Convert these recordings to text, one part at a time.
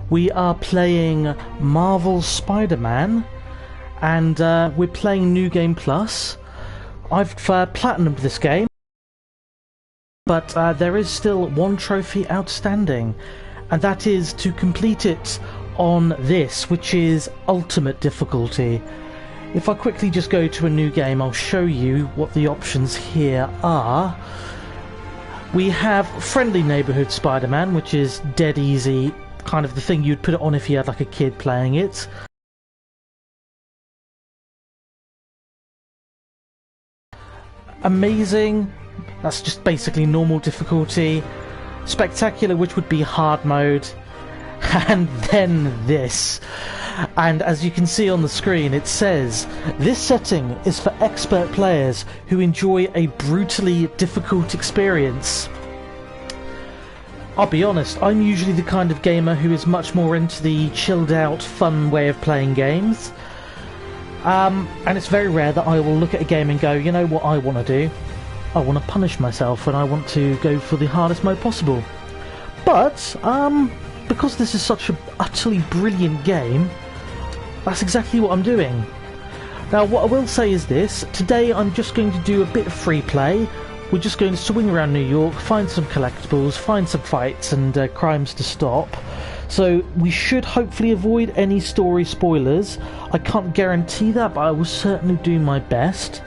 We are playing Marvel's Spider-Man, and we're playing New Game Plus. I've platinumed this game, but there is still one trophy outstanding, and that is to complete it on this, which is Ultimate Difficulty. If I quickly just go to a new game, I'll show you what the options here are. We have Friendly Neighborhood Spider-Man, which is dead easy, kind of the thing you'd put it on if you had like a kid playing it. Amazing, that's just basically normal difficulty. Spectacular, which would be hard mode. And then this. And as you can see on the screen, it says, this setting is for expert players who enjoy a brutally difficult experience. I'll be honest, I'm usually the kind of gamer who is much more into the chilled out, fun way of playing games. And it's very rare that I will look at a game and go, you know what I want to do? I want to punish myself and I want to go for the hardest mode possible. But, because this is such an utterly brilliant game, that's exactly what I'm doing. Now, what I will say is this. Today I'm just going to do a bit of free play. We're just going to swing around New York, find some collectibles, find some fights and crimes to stop. So we should hopefully avoid any story spoilers. I can't guarantee that, but I will certainly do my best.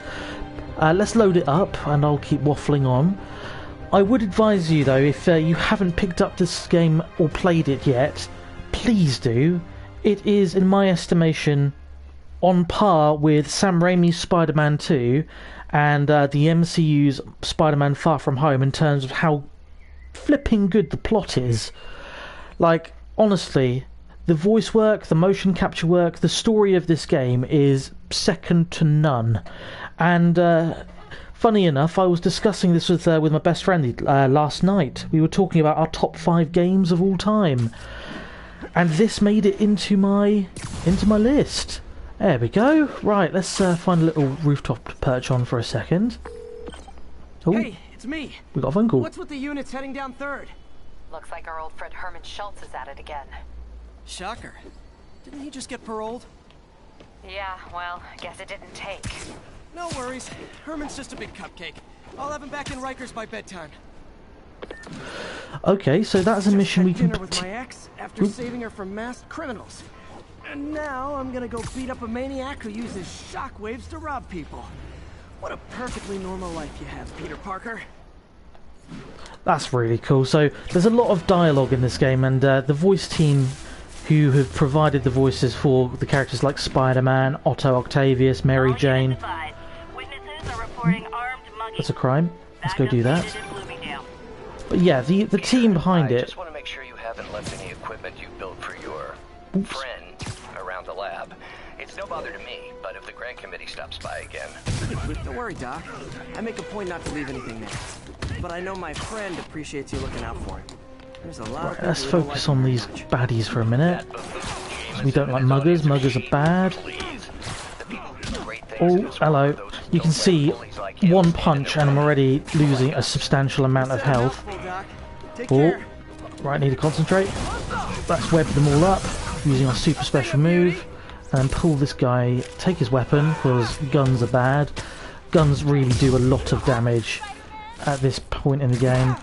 Let's load it up and I'll keep waffling on. I would advise you though, if you haven't picked up this game or played it yet, please do. It is, in my estimation, on par with Sam Raimi's Spider-Man 2 and the MCU's Spider-Man Far From Home in terms of how flipping good the plot is. Like, honestly, the voice work, the motion capture work, the story of this game is second to none. And funny enough, I was discussing this with my best friend last night. We were talking about our top 5 games of all time. And this made it into my list. There we go. Right, let's find a little rooftop perch on for a second. Oh, hey, it's me. We got a phone call. What's with the units heading down 3rd? Looks like our old friend Herman Schultz is at it again. Shocker. Didn't he just get paroled? Yeah, well, I guess it didn't take. No worries. Herman's just a big cupcake. I'll have him back in Rikers by bedtime. Okay, so that's a mission we can dinner with my ex after saving her from masked criminals. And now I'm gonna go beat up a maniac who uses shockwaves to rob people. What a perfectly normal life you have, Peter Parker. That's really cool. So there's a lot of dialogue in this game, and the voice team who have provided the voices for the characters like Spider-Man, Otto Octavius, Mary Jane. That's a crime. Let's go do that. But yeah, the team behind it. I just want to make sure you haven't left any equipment you built for your friend around the lab. It's no bother to me, but if the grant committee stops by again... Don't worry, Doc. I make a point not to leave anything there. But I know my friend appreciates you looking out for him. There's a lot of let's focus on these baddies for a minute. We don't like muggers. Muggers are bad. Oh, hello. You can see one punch and I'm already losing a substantial amount of health. Oh, right, need to concentrate. Let's web them all up using our super special move and pull this guy, take his weapon, because guns are bad. Guns really do a lot of damage at this point in the game.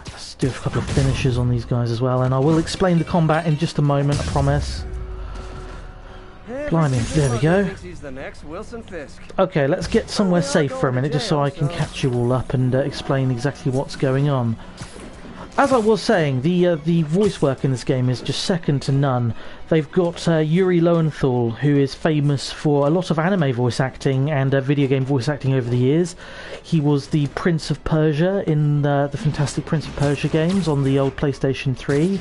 Let's do a couple of finishes on these guys as well, and I will explain the combat in just a moment, I promise. Blimey, there we go. Okay, let's get somewhere safe for a minute, just so I can catch you all up and explain exactly what's going on. As I was saying, the voice work in this game is just second to none. They've got Yuri Lowenthal, who is famous for a lot of anime voice acting and video game voice acting over the years. He was the Prince of Persia in the Fantastic Prince of Persia games on the old PlayStation 3.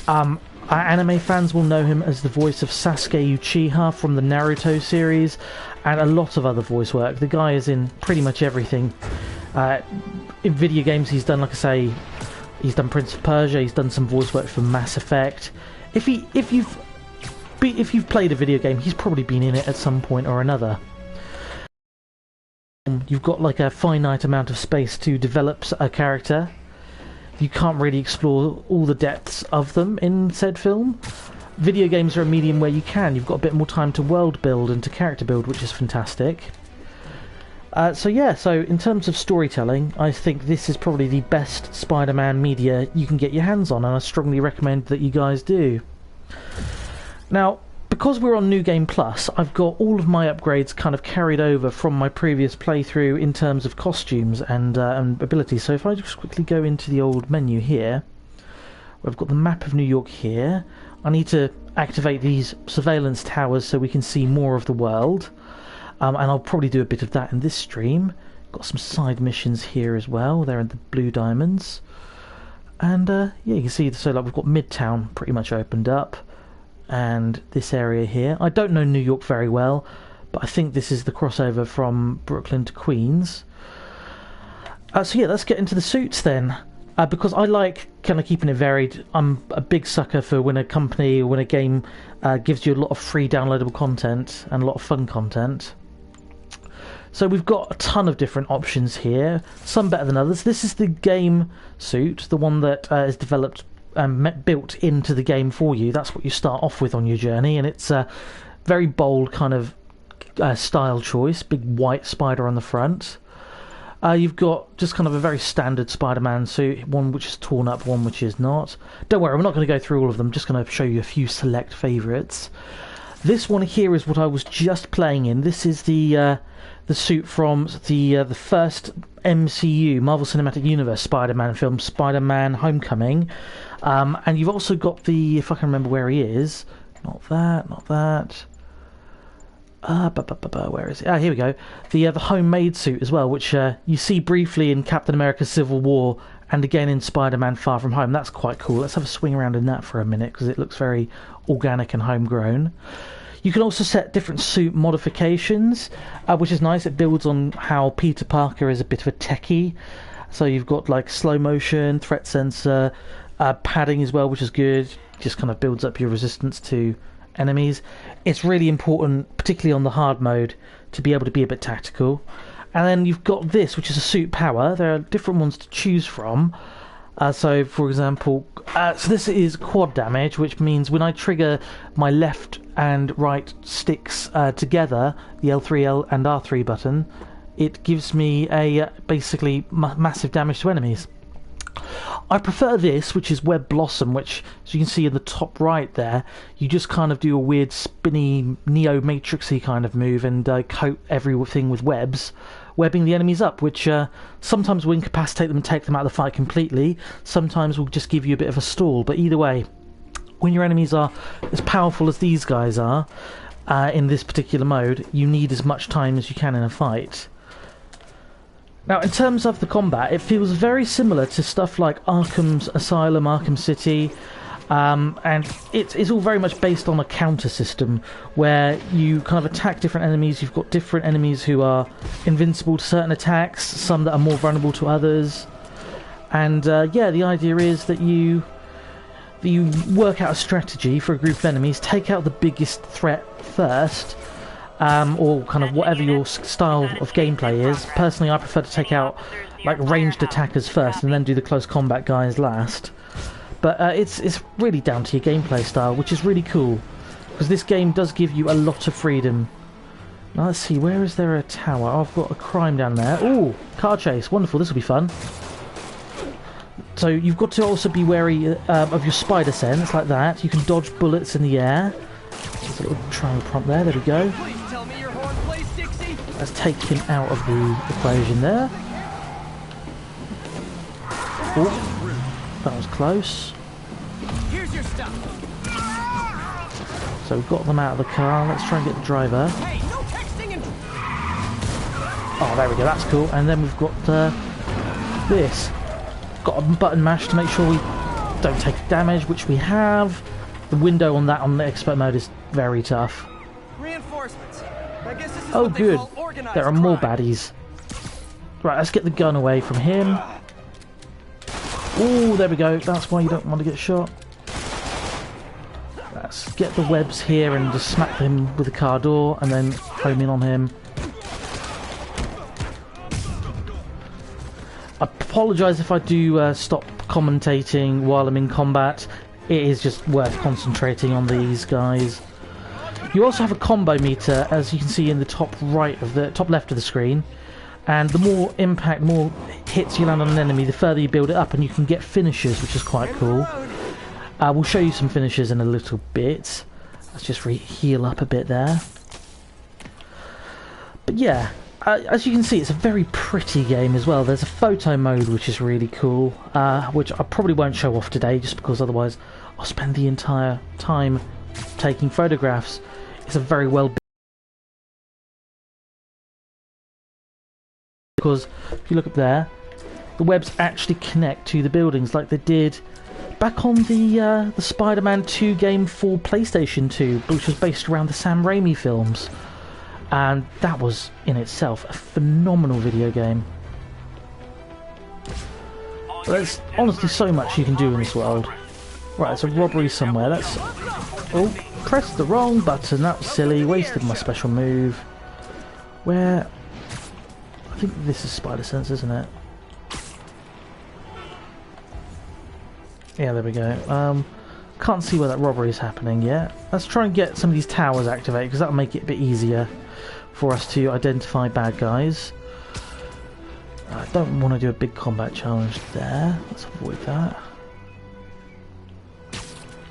Our anime fans will know him as the voice of Sasuke Uchiha from the Naruto series, and a lot of other voice work. The guy is in pretty much everything. In video games he's done, like I say, he's done Prince of Persia, he's done some voice work for Mass Effect. If you've played a video game, he's probably been in it at some point or another. You've got like a finite amount of space to develop a character. you can't really explore all the depths of them in said film. Video games are a medium where you can. You've got a bit more time to world build and to character build, which is fantastic. So in terms of storytelling, I think this is probably the best Spider-Man media you can get your hands on, and I strongly recommend that you guys do. Now, because we're on New Game Plus, I've got all of my upgrades kind of carried over from my previous playthrough in terms of costumes and abilities. So if I just quickly go into the old menu here, I've got the map of New York here. I need to activate these surveillance towers so we can see more of the world. And I'll probably do a bit of that in this stream. Got some side missions here as well. They're in the blue diamonds. And yeah, you can see, so like we've got Midtown pretty much opened up. And this area here. I don't know New York very well, but I think this is the crossover from Brooklyn to Queens. So yeah, let's get into the suits then. Because I like kind of keeping it varied. I'm a big sucker for when a company or when a game gives you a lot of free downloadable content and a lot of fun content. So we've got a ton of different options here, some better than others. This is the game suit, the one that is developed and built into the game for you. That's what you start off with on your journey, and it's a very bold kind of style choice. Big white spider on the front. You've got just kind of a very standard Spider-Man suit, one which is torn up, one which is not. Don't worry, I'm not going to go through all of them, I'm just going to show you a few select favourites. This one here is what I was just playing in. This is the suit from the first MCU, Marvel Cinematic Universe Spider-Man film, Spider-Man Homecoming. And you've also got the, if I can remember where he is, not that. Where is it? Here we go. The homemade suit as well, which you see briefly in Captain America Civil War and again in Spider-Man Far From Home. That's quite cool. Let's have a swing around in that for a minute because it looks very organic and homegrown. You can also set different suit modifications, which is nice. It builds on how Peter Parker is a bit of a techie. So you've got like slow motion, threat sensor, padding as well, which is good. Just kind of builds up your resistance to enemies. It's really important, particularly on the hard mode, to be able to be a bit tactical. And then you've got this, which is a suit power. There are different ones to choose from. So for example, so this is quad damage, which means when I trigger my left and right sticks together, the L3 and R3 button, it gives me a basically massive damage to enemies. I prefer this, which is Web Blossom, which, as you can see in the top right there, you just kind of do a weird spinny Neo-Matrixy kind of move and coat everything with webs, webbing the enemies up, which sometimes will incapacitate them and take them out of the fight completely, sometimes will just give you a bit of a stall, but either way, when your enemies are as powerful as these guys are, in this particular mode, you need as much time as you can in a fight. Now, in terms of the combat, it feels very similar to stuff like Arkham's Asylum, Arkham City, and it's all very much based on a counter system where you kind of attack different enemies. You've got different enemies who are invincible to certain attacks, some that are more vulnerable to others, and yeah, the idea is that you work out a strategy for a group of enemies, take out the biggest threat first, or kind of whatever your style of gameplay is. Personally, I prefer to take out like ranged attackers first and then do the close combat guys last. But it's really down to your gameplay style, which is really cool, because this game does give you a lot of freedom. Now let's see, where is there a tower? Oh, I've got a crime down there. Ooh, car chase, wonderful, this will be fun. So you've got to also be wary of your spider sense, like that. You can dodge bullets in the air. There's a little triangle prompt there, there we go. Let's take him out of the equation there. Oh, that was close. Here's your stuff. So we've got them out of the car. Let's try and get the driver. Hey, no texting and... Oh, there we go, that's cool. And then we've got this. Got a button mash to make sure we don't take damage, which we have. The window on that on the expert mode is very tough. Reinforcements. I guess this is Oh, what they good. call organized There are more crime. baddies. Right, let's get the gun away from him. Oh, there we go. That's why you don't want to get shot. Let's get the webs here and just smack him with the car door and then home in on him. I apologise if I do stop commentating while I'm in combat, it is just worth concentrating on these guys. You also have a combo meter, as you can see in the top right of the top left of the screen, and the more impact, more hits you land on an enemy, the further you build it up, and you can get finishes, which is quite cool. We'll show you some finishes in a little bit. Let's just heal up a bit there. But yeah, as you can see, it's a very pretty game as well. There's a photo mode which is really cool, which I probably won't show off today, just because otherwise I'll spend the entire time taking photographs. It's a very well built, because if you look up there, the webs actually connect to the buildings like they did back on the Spider-Man 2 game for PlayStation 2, which was based around the Sam Raimi films. And that was, in itself, a phenomenal video game. But there's honestly so much you can do in this world. Right, it's a robbery somewhere. Let's... Oh, pressed the wrong button. That was silly. Wasted my special move. Where... I think this is Spider Sense, isn't it? Yeah, there we go. Can't see where that robbery is happening yet. Let's try and get some of these towers activated, because that'll make it a bit easier for us to identify bad guys. I don't want to do a big combat challenge there. Let's avoid that.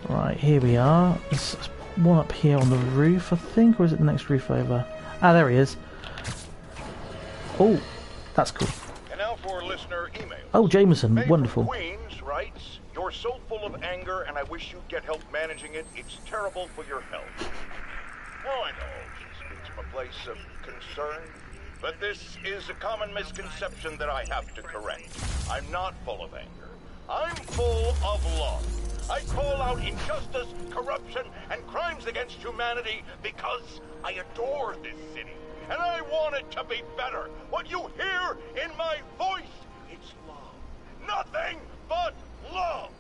Right, here we are. There's one up here on the roof, I think, or is it the next roof over? Ah, there he is. Oh, that's cool. And now for listener email. Oh, Jameson, May wonderful. from Queens writes, "You're so full of anger, and I wish you'd get help managing it. It's terrible for your health." Oh, I know she speaks from a place of concern, but this is a common misconception that I have to correct. I'm not full of anger. I'm full of love. I call out injustice, corruption, and crimes against humanity because I adore this city, and I want it to be better. What you hear in my voice, it's love. Nothing but love.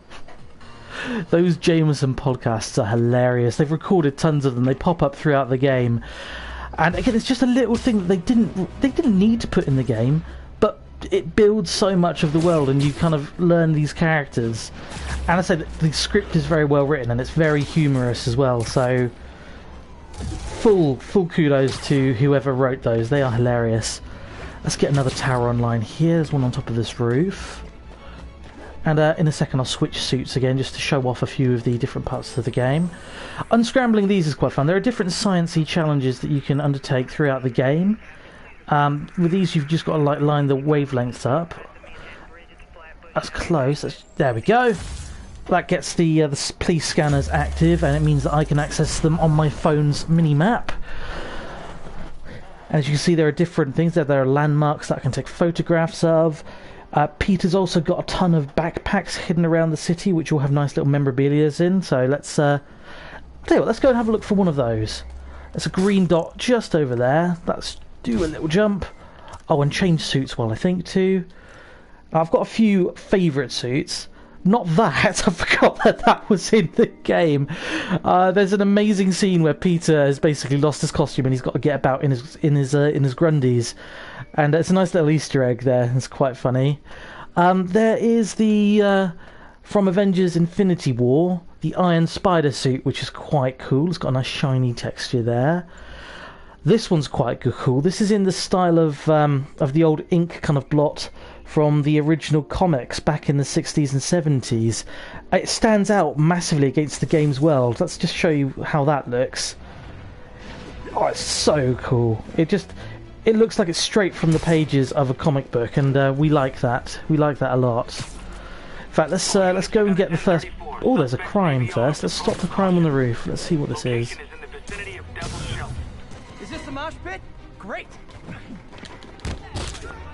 Those Jameson podcasts are hilarious. They've recorded tons of them. They pop up throughout the game, and again, it's just a little thing that they didn't need to put in the game, but it builds so much of the world, and you kind of learn these characters. And I said the script is very well written, and it's very humorous as well. So full kudos to whoever wrote those. They are hilarious. Let's get another tower online. Here's one on top of this roof. And in a second I'll switch suits again just to show off a few of the different parts of the game. Unscrambling these is quite fun. There are different sciencey challenges that you can undertake throughout the game. With these you've just got to like line the wavelengths up. That's close. There we go. That gets the police scanners active, and it means that I can access them on my phone's mini-map. As you can see, there are different things. There are landmarks that I can take photographs of. Peter's also got a ton of backpacks hidden around the city, which will have nice little memorabilias in. So let's tell you what, let's go and have a look for one of those. There's a green dot just over there. Let's do a little jump. Oh, and change suits while I think too. I've got a few favourite suits. Not that, I forgot that was in the game. There's an amazing scene where Peter has basically lost his costume and he's got to get about in his Grundies, and it's a nice little Easter egg there. It's quite funny. There is the from Avengers: Infinity War, the Iron Spider suit, which is quite cool. It's got a nice shiny texture there. This one's quite cool. This is in the style of the old ink kind of blot from the original comics back in the 60s and 70s. It stands out massively against the game's world. Let's just show you how that looks. Oh, it's so cool. It looks like it's straight from the pages of a comic book, and we like that. We like that a lot. In fact, let's go and get the first... Oh, there's a crime first. Let's stop the crime on the roof. Let's see what this is. Is this the mosh pit? Great.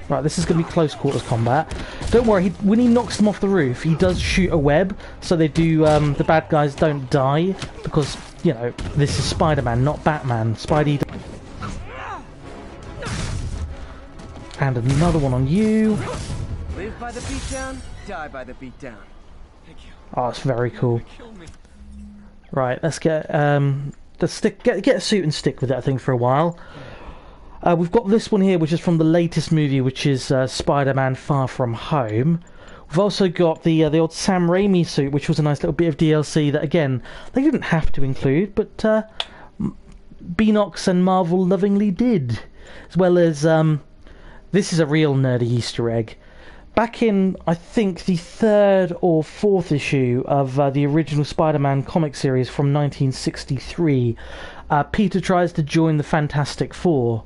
Right, this is going to be close quarters combat. Don't worry, when he knocks them off the roof, he does shoot a web, so they do. The bad guys don't die, because, you know, this is Spider-Man, not Batman. Spidey. And another one on you. Live by the beatdown, die by the beatdown. Thank you. Oh, it's very cool. Right, let's get get a suit and stick with it, I think, for a while. We've got this one here, which is from the latest movie, which is Spider-Man Far From Home, We've also got the old Sam Raimi suit, which was a nice little bit of DLC that, again, they didn't have to include, but Beanox and Marvel lovingly did. As well as, this is a real nerdy Easter egg. Back in, I think, the 3rd or 4th issue of the original Spider-Man comic series from 1963, Peter tries to join the Fantastic Four,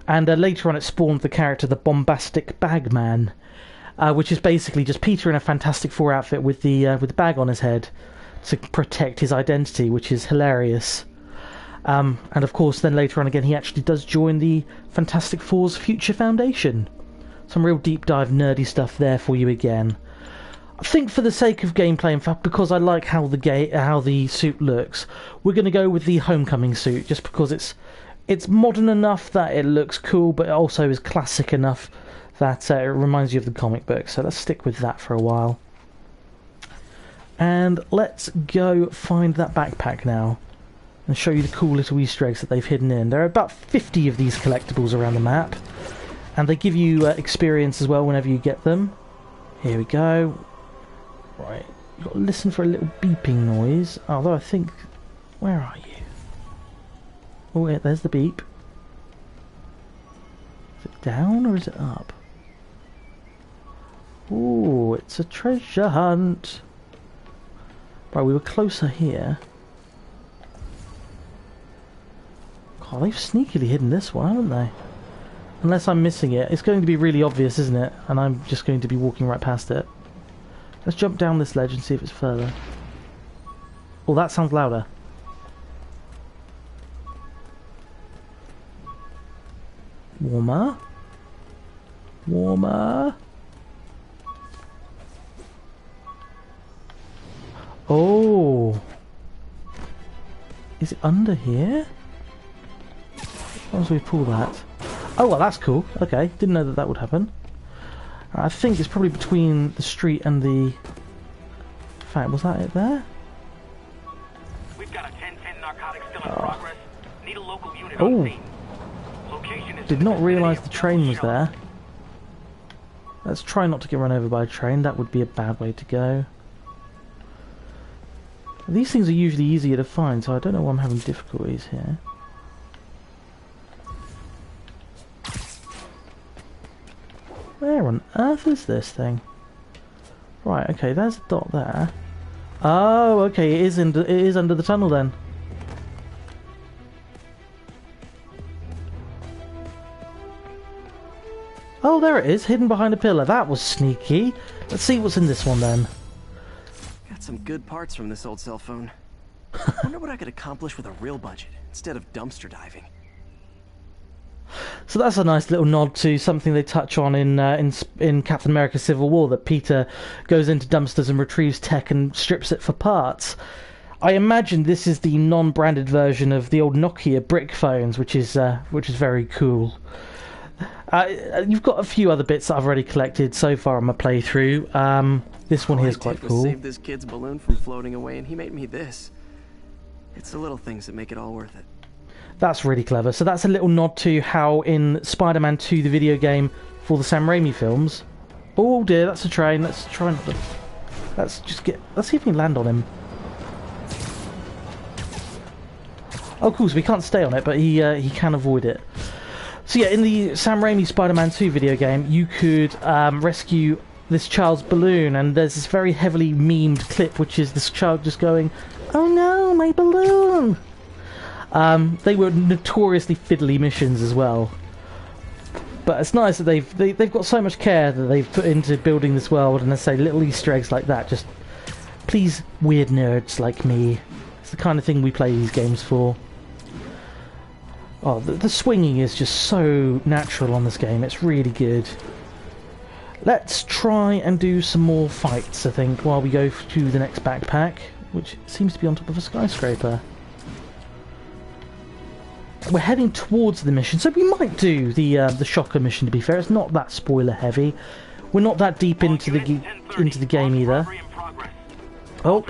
and later on it spawned the character the Bombastic Bagman. Which is basically just Peter in a Fantastic Four outfit with the bag on his head to protect his identity, which is hilarious. And of course, then later on again, he actually does join the Fantastic Four's Future Foundation. Some real deep dive nerdy stuff there for you again. I think for the sake of gameplay, in fact, because I like how the suit looks, we're going to go with the Homecoming suit, just because it's modern enough that it looks cool, but it also is classic enough that it reminds you of the comic book, so let's stick with that for a while. And let's go find that backpack now and show you the cool little Easter eggs that they've hidden in. There are about 50 of these collectibles around the map, and they give you experience as well whenever you get them. Here we go. Right, you've got to listen for a little beeping noise, although I think... Where are you? Oh, yeah, there's the beep. Is it down or is it up? Ooh, it's a treasure hunt. Right, we were closer here. God, they've sneakily hidden this one, haven't they? Unless I'm missing it. It's going to be really obvious, isn't it? And I'm just going to be walking right past it. Let's jump down this ledge and see if it's further. Oh, that sounds louder. Warmer. Warmer. Oh. Is it under here? Once we pull that. Oh, well, that's cool. Okay, didn't know that that would happen. I think it's probably between the street and the... In fact, was that it there? We've got a 10-10 narcotics still in progress. Need a local unit on scene. Location is did not realise the train was there. Let's try not to get run over by a train. That would be a bad way to go. These things are usually easier to find, so I don't know why I'm having difficulties here. Where on earth is this thing? Right, okay, there's a dot there. Oh, okay, it is under the tunnel then. Oh, there it is, hidden behind a pillar. That was sneaky. Let's see what's in this one then. Got some good parts from this old cell phone. Wonder what I could accomplish with a real budget instead of dumpster diving. So that's a nice little nod to something they touch on in Captain America Civil War, that Peter goes into dumpsters and retrieves tech and strips it for parts. I imagine this is the non-branded version of the old Nokia brick phones, which is very cool. You've got a few other bits that I've already collected so far on my playthrough. This one here is quite cool. Saved this kid's balloon from floating away, and he made me this. It's the little things that make it all worth it. That's really clever. So that's a little nod to how in Spider-Man 2, the video game for the Sam Raimi films... Oh dear, that's a train. Let's try and... Let's see if we can land on him. Oh cool, so we can't stay on it, but he can avoid it. So yeah, in the Sam Raimi Spider-Man 2 video game, you could rescue this child's balloon, and there's this very heavily memed clip, which is this child just going, "Oh no, my balloon!" They were notoriously fiddly missions as well, but it's nice that they've got so much care that they've put into building this world, and I say little Easter eggs like that. Just please, weird nerds like me, it's the kind of thing we play these games for. Oh, the swinging is just so natural on this game. It's really good. Let's try and do some more fights, I think, while we go to the next backpack, which seems to be on top of a skyscraper. We're heading towards the mission, so we might do the shocker mission. To be fair, it's not that spoiler heavy. We're not that deep into the game either. Oh,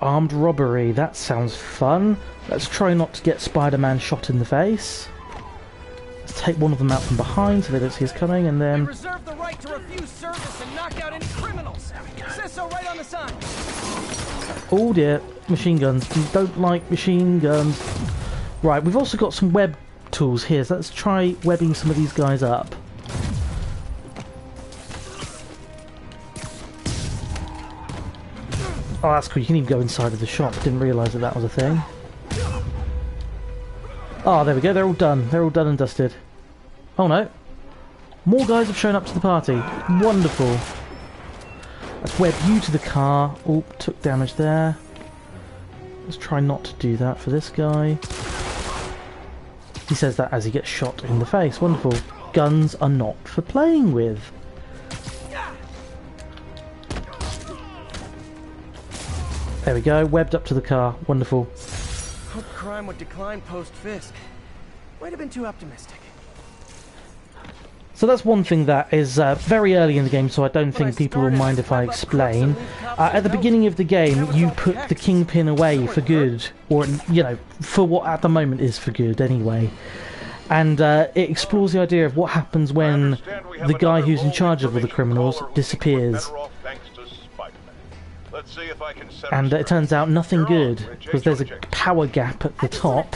armed robbery. That sounds fun. Let's try not to get Spider-Man shot in the face. Let's take one of them out from behind so they don't see us coming, and then refuse service and knock out any criminals. Says so right on the sign. Oh dear, machine guns. You don't like machine guns. Right, we've also got some web tools here, so let's try webbing some of these guys up. Oh, that's cool. You can even go inside of the shop. Didn't realise that that was a thing. Oh, there we go. They're all done. They're all done and dusted. Oh no. More guys have shown up to the party. Wonderful. Let's web you to the car. Oh, took damage there. Let's try not to do that for this guy. He says that as he gets shot in the face. Wonderful. Guns are not for playing with. There we go. Webbed up to the car. Wonderful. Hope crime would decline post-Fisk. Might have been too optimistic. So that's one thing that is very early in the game, so I don't think people will mind if I explain. At the beginning of the game, you put the Kingpin away for good, or, you know, for what at the moment is for good anyway. And it explores the idea of what happens when the guy who's in charge of all the criminals disappears. And it turns out nothing good, because there's a power gap at the top,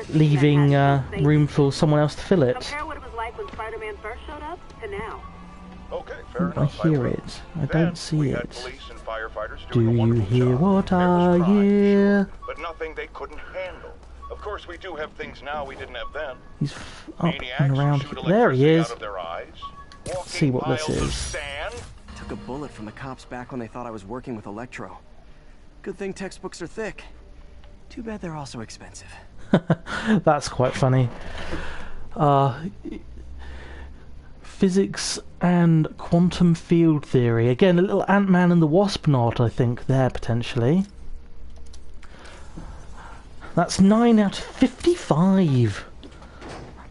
leaving room for someone else to fill it. Compare what it was like when Spider-Man first showed up to now. Okay, fair I enough. hear it. I don't see it. Police and firefighters Do doing a you wonderful hear job. what There I was crime, hear? sure, but nothing they couldn't handle. Of course, we do have things now we didn't have then. He's up Maniacs and who around shoot here. There he electricity is. out of their eyes, walking See what this piles of is. sand. Took a bullet from the cops back when they thought I was working with Electro. Good thing textbooks are thick. Too bad they're also expensive. That's quite funny. Physics and quantum field theory. Again, a little Ant-Man and the Wasp nod, I think, there, potentially. That's 9 out of 55.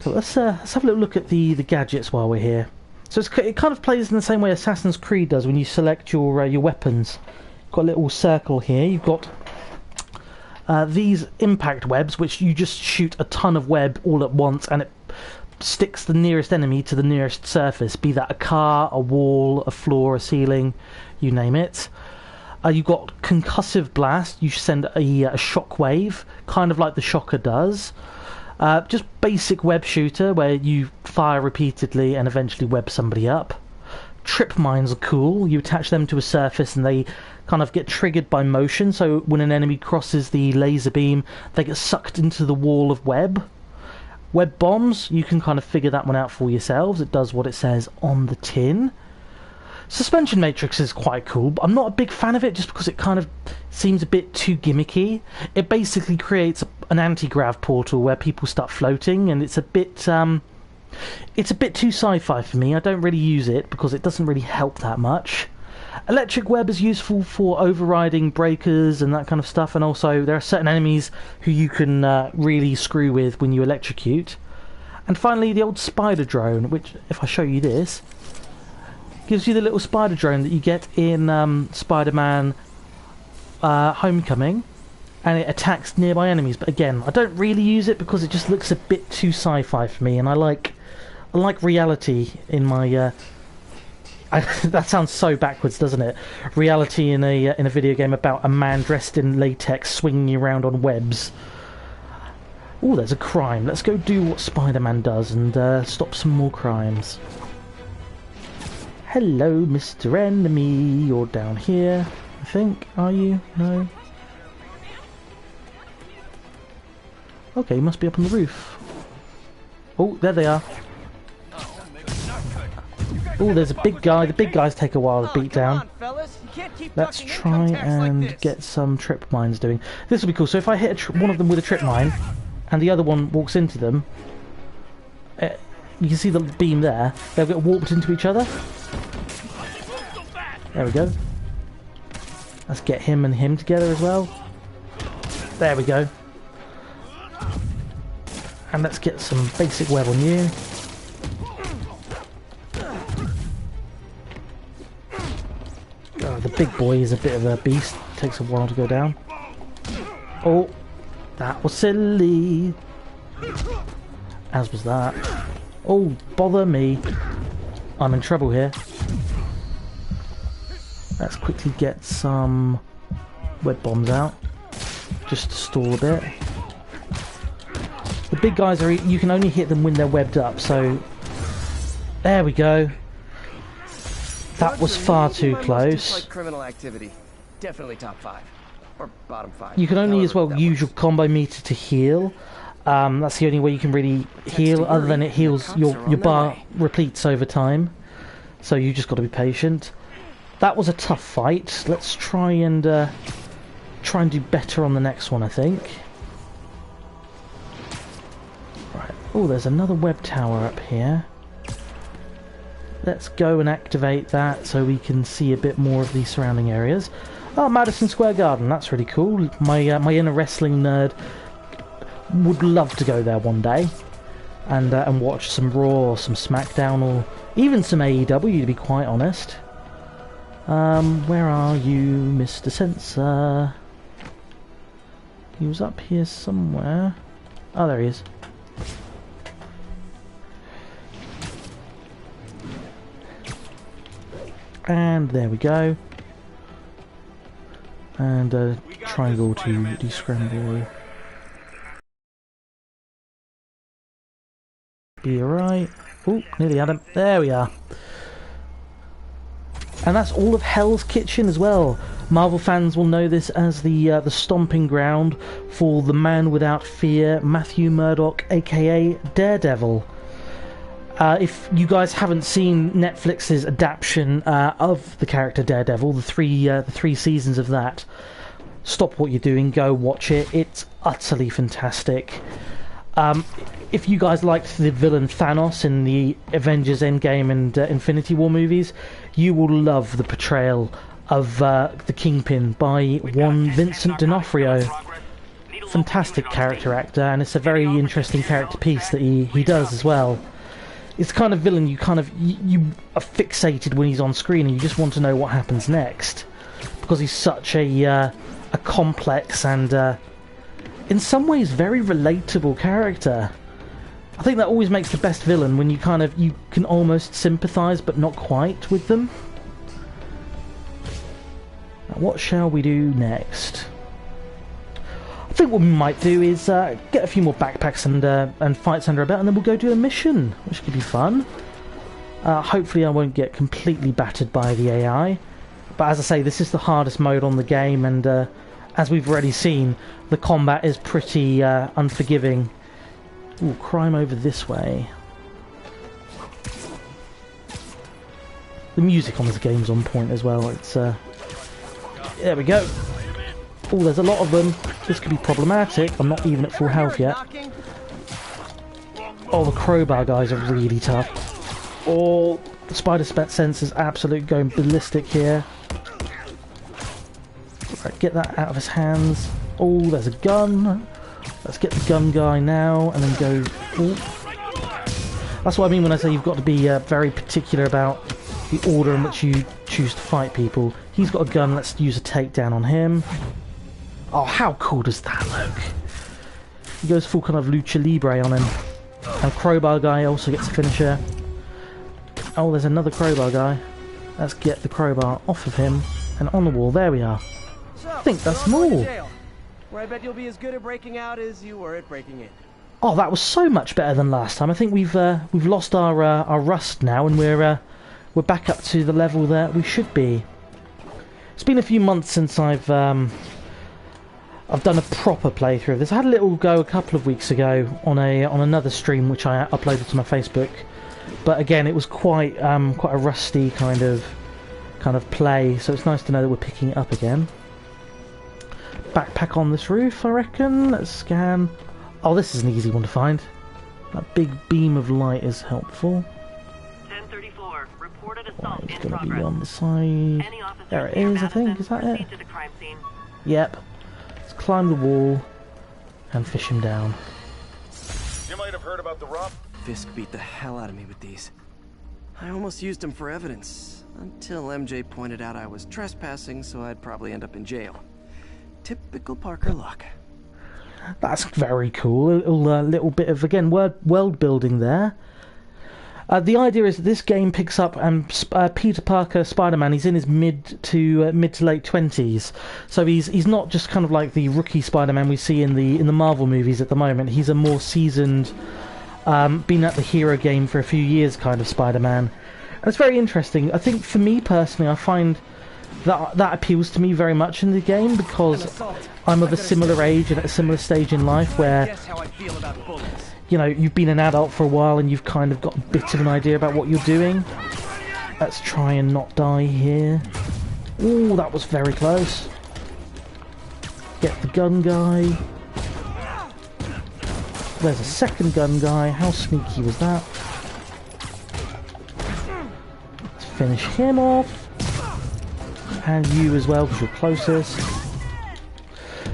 So let's have a little look at the gadgets while we're here. So it kind of plays in the same way Assassin's Creed does when you select your weapons. Got a little circle here. You've got these impact webs, which you just shoot a ton of web all at once, and it sticks the nearest enemy to the nearest surface, be that a car, a wall, a floor, a ceiling, you name it. You've got concussive blast. You send a shockwave, kind of like the shocker does. Just basic web shooter where you fire repeatedly and eventually web somebody up. Trip mines are cool. You attach them to a surface and they kind of get triggered by motion, so when an enemy crosses the laser beam, they get sucked into the wall of web. Web bombs, you can kind of figure that one out for yourselves. It does what it says on the tin. Suspension matrix is quite cool, but I'm not a big fan of it just because it kind of seems a bit too gimmicky. It basically creates an anti-grav portal where people start floating, and it's a bit too sci-fi for me. I don't really use it because it doesn't really help that much. Electric web is useful for overriding breakers and that kind of stuff, and also there are certain enemies who you can really screw with when you electrocute. And finally, the old spider drone, which, if I show you this, gives you the little spider drone that you get in Spider-Man Homecoming, and it attacks nearby enemies. But again, I don't really use it because it just looks a bit too sci-fi for me, and I like reality in my. That sounds so backwards, doesn't it? Reality in a video game about a man dressed in latex swinging around on webs. Oh, there's a crime. Let's go do what Spider-Man does and stop some more crimes. Hello, Mr. Enemy. You're down here, I think. Are you? No? Okay, you must be up on the roof. Oh, there they are. Oh, there's a big guy. The big guys take a while to beat down. Let's try and get some trip mines doing. This will be cool. So if I hit one of them with a trip mine, and the other one walks into them, you can see the beam there. They'll get warped into each other. There we go. Let's get him and him together as well. There we go. And let's get some basic web on you. Oh, the big boy is a bit of a beast. Takes a while to go down. Oh, that was silly. As was that. Oh, bother me. I'm in trouble here. Let's quickly get some web bombs out, just to stall a bit. The big guys are, you can only hit them when they're webbed up, so there we go. That was far too close. Criminal activity. Definitely top 5. Or bottom 5. You can only as well use your combo meter to heal. That's the only way you can really heal, other than it heals your bar repletes over time. So you just got to be patient. That was a tough fight. Let's try and do better on the next one, I think. Right. Oh, there's another web tower up here. Let's go and activate that so we can see a bit more of the surrounding areas. Oh, Madison Square Garden, that's really cool. My inner wrestling nerd would love to go there one day and watch some Raw or some SmackDown or even some AEW, to be quite honest. Where are you, Mr. Sensor? He was up here somewhere. Oh, there he is. And there we go. And triangle to descramble. Be alright. Oh, nearly had him. There we are. And that's all of Hell's Kitchen as well. Marvel fans will know this as the stomping ground for the man without fear, Matthew Murdock, aka Daredevil. If you guys haven't seen Netflix's adaptation of the character Daredevil, the three seasons of that, stop what you're doing, go watch it. It's utterly fantastic. If you guys liked the villain Thanos in the Avengers Endgame and Infinity War movies, you will love the portrayal of the Kingpin by one Vincent D'Onofrio. Fantastic character actor, and it's a very interesting character piece that he does as well. It's the kind of villain you are fixated when he's on screen, and you just want to know what happens next, because he's such a complex and in some ways very relatable character. I think that always makes the best villain, when you can almost sympathise but not quite with them. Now, what shall we do next? I think what we might do is get a few more backpacks and fights under our belt, and then we'll go do a mission, which could be fun. Hopefully I won't get completely battered by the AI, but as I say, this is the hardest mode on the game, and as we've already seen, the combat is pretty unforgiving. Ooh, crime over this way. The music on this game's on point as well. It's there we go. Oh, there's a lot of them. This could be problematic. I'm not even at full health yet. Oh, the crowbar guys are really tough. Oh, the spider sensor's absolutely going ballistic here. Right, get that out of his hands. Oh, there's a gun. Let's get the gun guy now, and then go... Oh. That's what I mean when I say you've got to be very particular about the order in which you choose to fight people. He's got a gun, let's use a takedown on him. Oh, how cool does that look? He goes full kind of lucha libre on him. And crowbar guy also gets a finisher. Oh, there's another crowbar guy. Let's get the crowbar off of him and on the wall. There we are. I think that's them all. Where I bet you'll be as good at breaking out as you were at breaking in. Oh, that was so much better than last time. I think we've lost our rust now, and we're back up to the level that we should be. It's been a few months since I've done a proper playthrough of this. I had a little go a couple of weeks ago on another stream which I uploaded to my Facebook, but again it was quite a rusty kind of play. So it's nice to know that we're picking it up again. Backpack on this roof, I reckon. Let's scan. Oh, this is an easy one to find. That big beam of light is helpful. 1034, reported assault Right, it's in going to be progress. on the side. There it is, I think. Is that it? To the crime scene. Yep. Let's climb the wall and fish him down. You might have heard about the rob. Fisk beat the hell out of me with these. I almost used them for evidence, until MJ pointed out I was trespassing, so I'd probably end up in jail. Typical Parker luck. That's very cool. A little bit of, again, world building there. The idea is that this game picks up, and Peter Parker, Spider-Man, he's in his mid to late 20s, so he's not just kind of like the rookie Spider-Man we see in the Marvel movies at the moment. He's a more seasoned, been at the hero game for a few years kind of Spider-Man, and it's very interesting. I think for me personally, I find that appeals to me very much in the game because I'm of a similar age and at a similar stage in life where, Guess how I feel about bullets. you know, you've been an adult for a while and you've kind of got a bit of an idea about what you're doing. Let's try and not die here. Ooh, that was very close. Get the gun guy. There's a second gun guy. How sneaky was that? Let's finish him off. And you as well, because you're closest.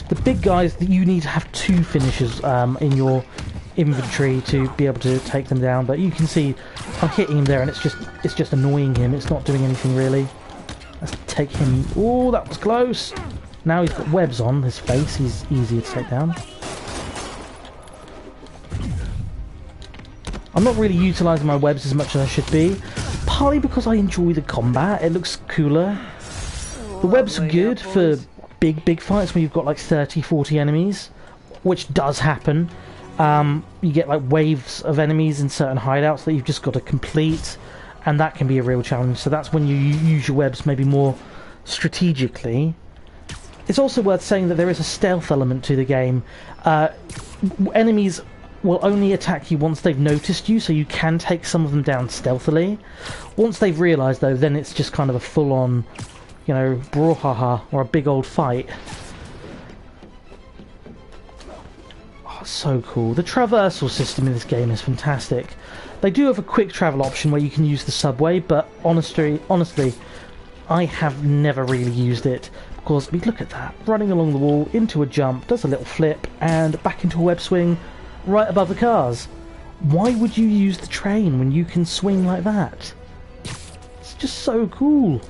The big guys, that you need to have 2 finishers in your inventory to be able to take them down, but you can see I'm hitting him there and it's just annoying him. It's not doing anything really. Let's take him. Oh, that was close. Now he's got webs on his face. He's easier to take down. I'm not really utilising my webs as much as I should be, partly because I enjoy the combat. It looks cooler. The webs are good for big fights where you've got like 30-40 enemies, which does happen. You get like waves of enemies in certain hideouts that you've just got to complete, and that can be a real challenge. So that's when you use your webs maybe more strategically. It's also worth saying that there is a stealth element to the game. Enemies will only attack you once they've noticed you, so you can take some of them down stealthily. Once they've realised though, then it's just kind of a full-on, you know, brouhaha, or a big old fight. Oh, so cool. The traversal system in this game is fantastic. They do have a quick travel option where you can use the subway, but honestly, I have never really used it, because, I mean, look at that. Running along the wall, into a jump, does a little flip, and back into a web swing, right above the cars. Why would you use the train when you can swing like that? It's just so cool.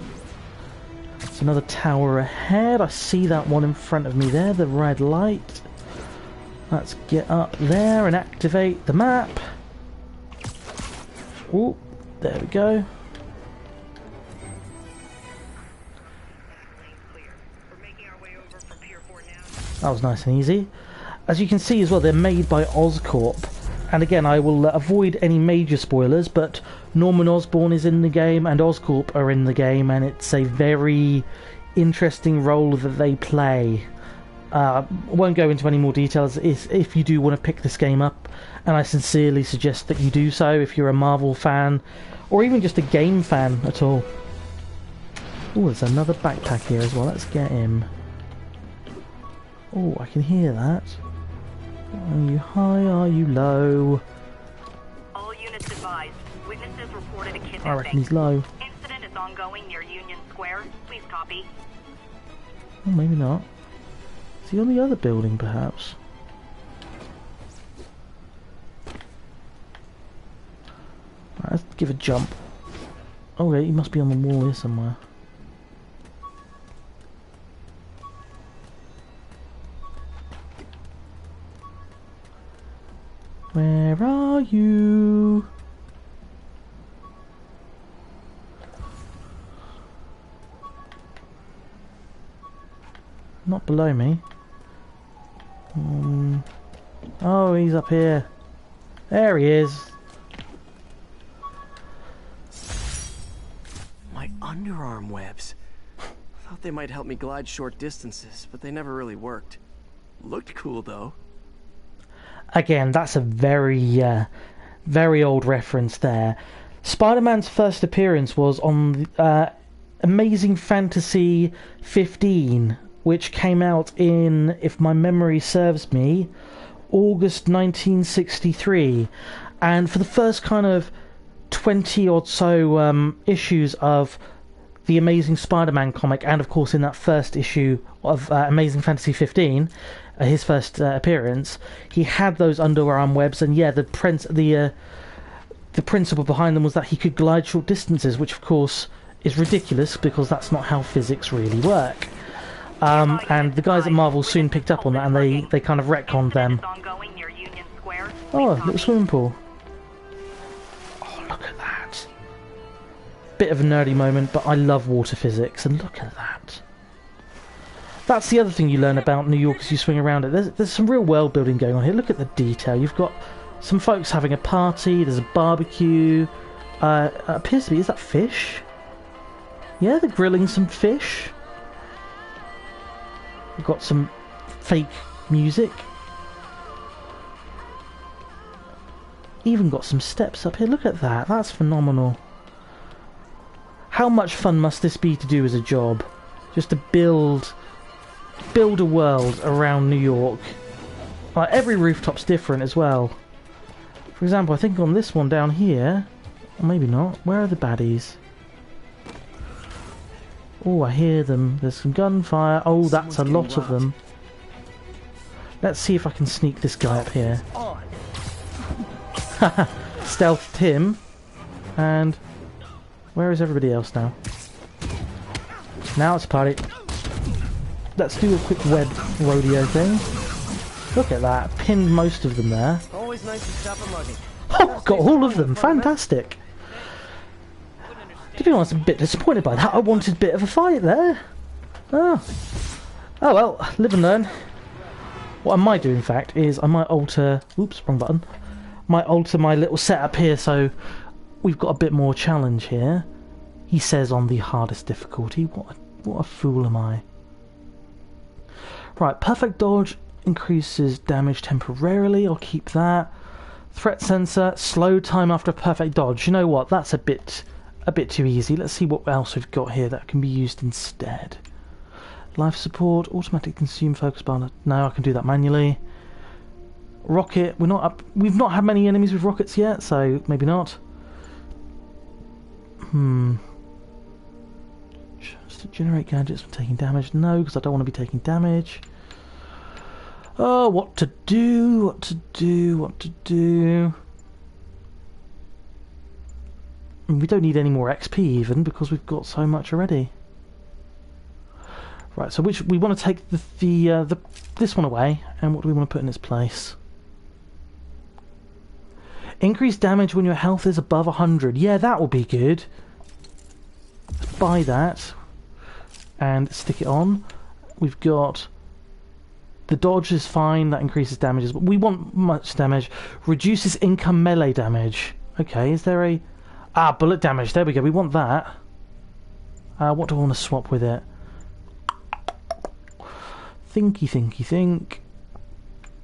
There's another tower ahead. I see that one in front of me there, the red light. Let's get up there and activate the map. Oh, there we go. That was nice and easy. As you can see as well, they're made by Oscorp. And again, I will avoid any major spoilers, but Norman Osborn is in the game and Oscorp are in the game, and it's a very interesting role that they play. I won't go into any more details if you do want to pick this game up, and I sincerely suggest that you do so if you're a Marvel fan, or even just a game fan at all. Oh, there's another backpack here as well. Let's get him. Oh, I can hear that. Are you high? Are you low? All units advised. Witnesses reported a kidnapping. I reckon he's low. Incident is ongoing near Union Square. Please copy. Oh, maybe not. Is he on the other building, perhaps? Right, let's give a jump. Oh, yeah, he must be on the wall here somewhere. Where are you? Not below me. Oh, he's up here. There he is. My underarm webs. Thought they might help me glide short distances, but they never really worked. Looked cool though. Again, that's a very, very old reference there. Spider-Man's first appearance was on Amazing Fantasy 15, which came out in, if my memory serves me, August 1963. And for the first kind of 20 or so issues of the Amazing Spider-Man comic, and of course in that first issue of Amazing Fantasy 15, his first appearance, he had those underarm webs, and yeah, the principle behind them was that he could glide short distances, which of course is ridiculous because that's not how physics really work. And the guys at Marvel soon picked up on that, and they kind of retconned them. Oh, little swimming pool. Oh, look at Bit of a nerdy moment, but I love water physics, and look at that. That's the other thing you learn about New York as you swing around it. There's some real world building going on here. Look at the detail. You've got some folks having a party, there's a barbecue. Appears to be, is that fish? Yeah, they're grilling some fish. We've got some fake music. Even got some steps up here. Look at that. That's phenomenal. How much fun must this be to do as a job? Just to build a world around New York. Like, every rooftop's different as well. For example, I think on this one down here, or maybe not. Where are the baddies? Oh, I hear them. There's some gunfire. Oh, that's a lot of them. Let's see if I can sneak this guy up here. Stealthed him. And where is everybody else now? Now it's a party. Let's do a quick web rodeo thing. Look at that. Pinned most of them there. Always nice to stop a mugging. Oh, got all of them. Fantastic. To be honest, I'm a bit disappointed by that. I wanted a bit of a fight there. Oh well, live and learn. What I might do, in fact, is I might alter... Oops, wrong button. Might alter my little setup here so we've got a bit more challenge here. He says on the hardest difficulty. What a fool am I. Right, perfect dodge increases damage temporarily. I'll keep that. Threat sensor, slow time after perfect dodge. You know what? That's a bit too easy. Let's see what else we've got here that can be used instead. Life support, automatic consume focus bar. No, I can do that manually. Rocket, we've not had many enemies with rockets yet, so maybe not. Just to generate gadgets from taking damage. No, because I don't want to be taking damage. Oh, what to do? We don't need any more XP even, because we've got so much already. Right, so we want to take this one away, and what do we want to put in its place? Increase damage when your health is above 100. Yeah, that will be good. Let's buy that and stick it on. We've got the dodge is fine, that increases damages, but we want much damage. Reduces income melee damage. Okay, is there a... Ah, bullet damage, there we go, we want that. What do I want to swap with it? Think.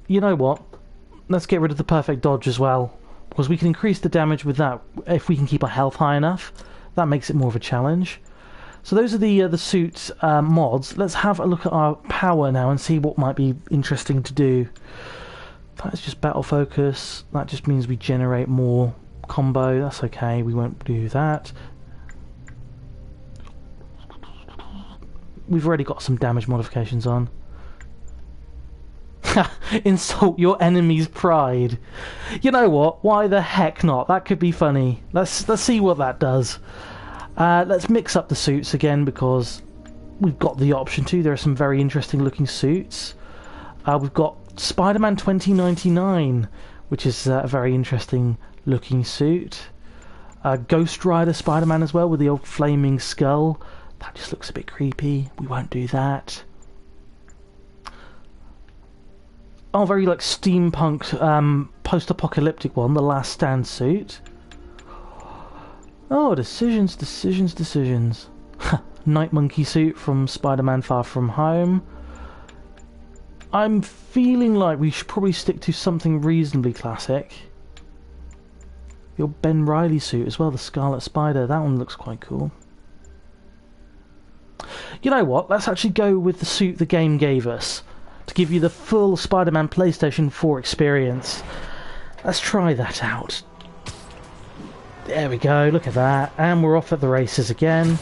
You know what? Let's get rid of the perfect dodge as well, because we can increase the damage with that if we can keep our health high enough. That makes it more of a challenge. So those are the suit mods. Let's have a look at our power now and see what might be interesting to do. That's just battle focus. That just means we generate more combo. That's okay, we won't do that. We've already got some damage modifications on. Insult your enemy's pride. You know what? Why the heck not? That could be funny. Let's see what that does. Let's mix up the suits again because we've got the option to. There are some very interesting looking suits. We've got Spiderman 2099, which is a very interesting looking suit. Ghost Rider Spider-Man as well with the old flaming skull. That just looks a bit creepy. We won't do that. Oh, very like steampunk, post-apocalyptic one, the Last Stand suit. Oh, decisions. Night Monkey suit from Spider-Man Far From Home. I'm feeling like we should probably stick to something reasonably classic. Your Ben Reilly suit as well, the Scarlet Spider. That one looks quite cool. You know what? Let's actually go with the suit the game gave us to give you the full Spider-Man PlayStation 4 experience. Let's try that out. There we go, look at that. And we're off at the races again.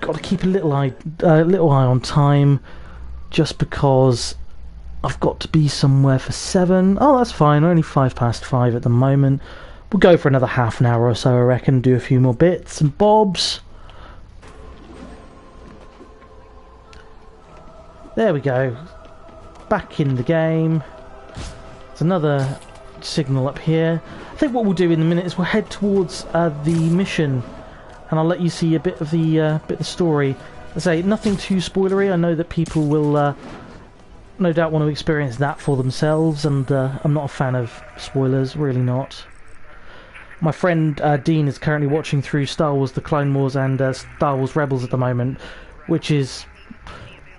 Got to keep a little eye on time, just because I've got to be somewhere for 7. Oh, that's fine, only 5:05 at the moment. We'll go for another half an hour or so, I reckon, do a few more bits and bobs. There we go. Back in the game. It's another signal up here. I think what we'll do in a minute is we'll head towards the mission, and I'll let you see a bit of the story. As I say, nothing too spoilery. I know that people will no doubt want to experience that for themselves, and I'm not a fan of spoilers, really not. My friend Dean is currently watching through Star Wars The Clone Wars and Star Wars Rebels at the moment, which is...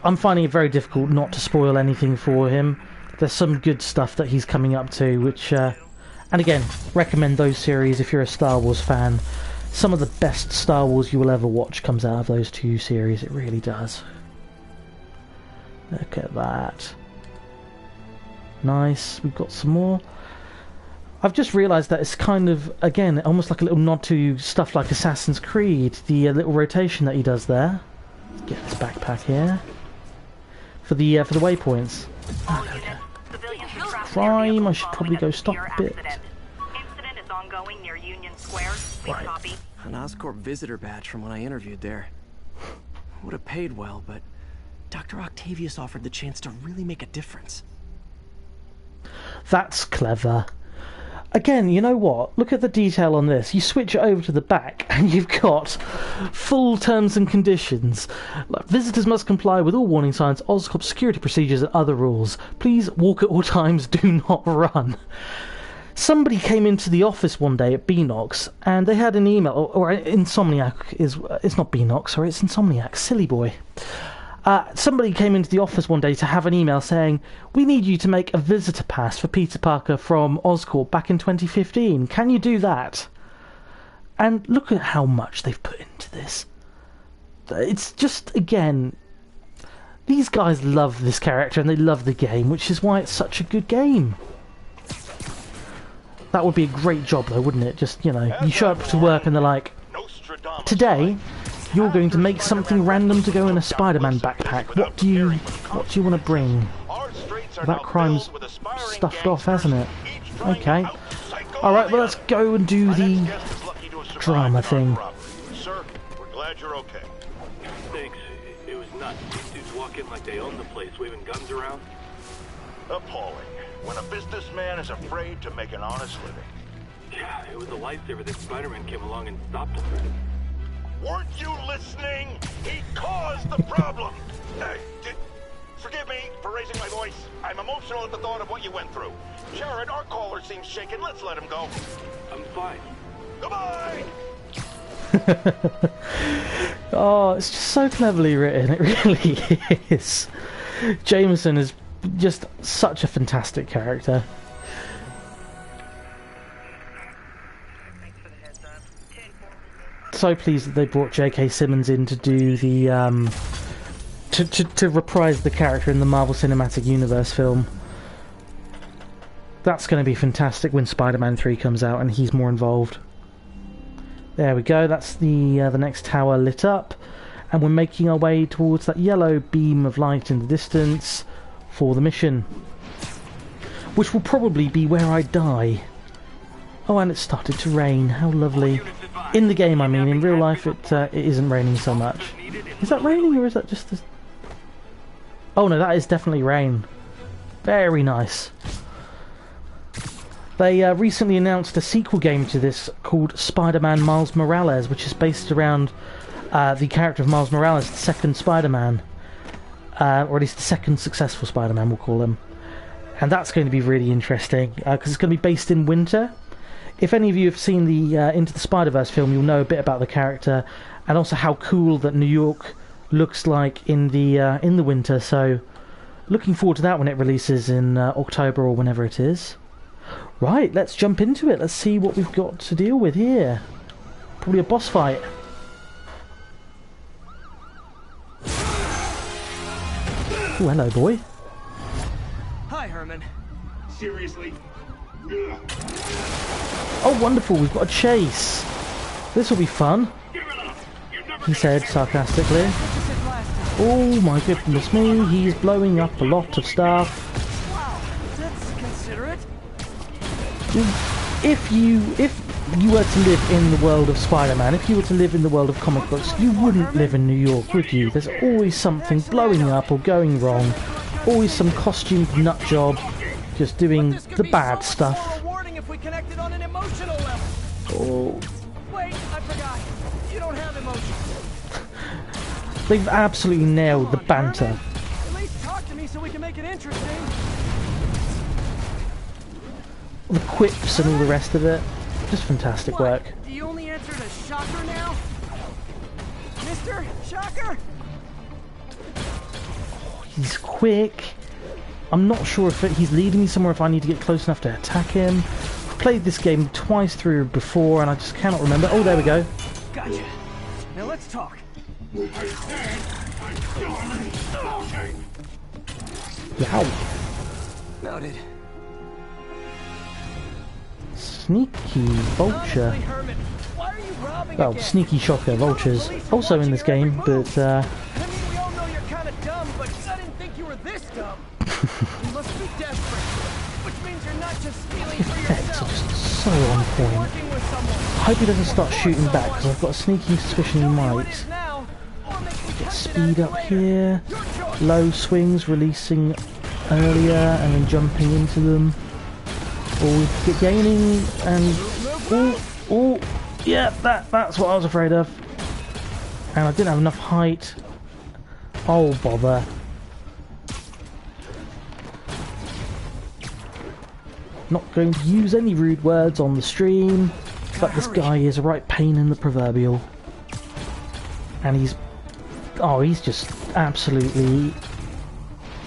I'm finding it very difficult not to spoil anything for him. There's some good stuff that he's coming up to, which... and again, recommend those series if you're a Star Wars fan. Some of the best Star Wars you will ever watch comes out of those two series, it really does. Look at that. Nice, we've got some more. I've just realised that it's kind of, again, almost like a little nod to stuff like Assassin's Creed, the little rotation that he does there. Let's get this backpack here. For the waypoints. Crime, I should probably go stop a bit. Incident is ongoing near Union Square. Please copy. An Oscorp visitor badge from when I interviewed there. Would have paid well, but Dr. Octavius offered the chance to really make a difference. That's clever. Again, you know what? Look at the detail on this. You switch it over to the back and you've got full terms and conditions. Like, visitors must comply with all warning signs, Oscorp security procedures and other rules. Please walk at all times, do not run. Somebody came into the office one day at Beanox and they had an email, or Insomniac is... It's not Beanox, sorry, it's Insomniac, silly boy. Somebody came into the office one day to have an email saying, we need you to make a visitor pass for Peter Parker from Oscorp back in 2015. Can you do that? And look at how much they've put into this. It's just, again, these guys love this character and they love the game, which is why it's such a good game. That would be a great job though, wouldn't it? Just, you know, you show up to work and they're like, today... You're going to make something random to go in a Spiderman backpack. What do you want to bring? That crime's stuffed off, hasn't it? Okay. Alright, well let's go and do the drama thing. Sir, we're glad you're okay. Thanks. It was nuts. These dudes walk in like they own the place, waving guns around. Appalling. When a businessman is afraid to make an honest living. Yeah, it was a lifesaver that Spiderman came along and stopped him. Weren't you listening? He caused the problem. Forgive me for raising my voice. I'm emotional at the thought of what you went through. Jared, our caller seems shaken. Let's let him go. I'm fine. Goodbye! Oh, it's just so cleverly written. It really is. Jameson is just such a fantastic character. So pleased that they brought J.K. Simmons in to do the to reprise the character in the Marvel Cinematic Universe film. That's going to be fantastic when Spider-Man 3 comes out and he's more involved. There we go. That's the next tower lit up, and we're making our way towards that yellow beam of light in the distance for the mission, which will probably be where I die. Oh, and it started to rain. How lovely. In the game, I mean. In real life, it isn't raining so much. Is that raining, or is that just... Oh no, that is definitely rain. Very nice. They recently announced a sequel game to this called Spider-Man Miles Morales, which is based around the character of Miles Morales, the second Spider-Man. Or at least the second successful Spider-Man, we'll call him. And that's going to be really interesting, because it's going to be based in winter. If any of you have seen the Into the Spider-Verse film, you'll know a bit about the character, and also how cool that New York looks like in the winter. So, looking forward to that when it releases in October or whenever it is. Right, let's jump into it. Let's see what we've got to deal with here. Probably a boss fight. Oh, hello, boy. Hi, Herman. Seriously? Oh, wonderful, we've got a chase. This will be fun, he said sarcastically. Oh my goodness me, he's blowing up a lot of stuff. Wow, that's considerate. If you were to live in the world of Spider-Man, if you were to live in the world of comic books, you wouldn't live in New York, would you? There's always something blowing up or going wrong. Always some costumed nut job just doing the bad stuff. on an emotional level. Oh. Wait, I forgot. You don't have emotions. They've absolutely nailed the banter. Herman. At least talk to me so we can make it interesting. The quips and all the rest of it. Just fantastic work. Do you only answer to Shocker now? Mr. Shocker? He's quick. I'm not sure if he's leading me somewhere, if I need to get close enough to attack him. I've played this game twice through before and I just cannot remember. Oh, there we go. Gotcha. Now let's talk. Wow. Noted. Sneaky vulture. Honestly, Herman, why are you robbing Well, again? sneaky shocker vultures. Also in this game, but I mean, we all know you're kind of dumb, but I didn't think you were this dumb. You must be desperate, which means you're not just stealing for effects are yourself. just so on point. Working with someone. I hope he doesn't start shooting back, because I've got a sneaky suspicion he Tell me what might. is now, or make me Get cut it speed out up later. here. Your choice. Low swings, releasing earlier, and then jumping into them. Or we get gaining, and... Oh, yeah, that's what I was afraid of. And I didn't have enough height. Oh, bother. Not going to use any rude words on the stream, but this guy is a right pain in the proverbial. And he's just absolutely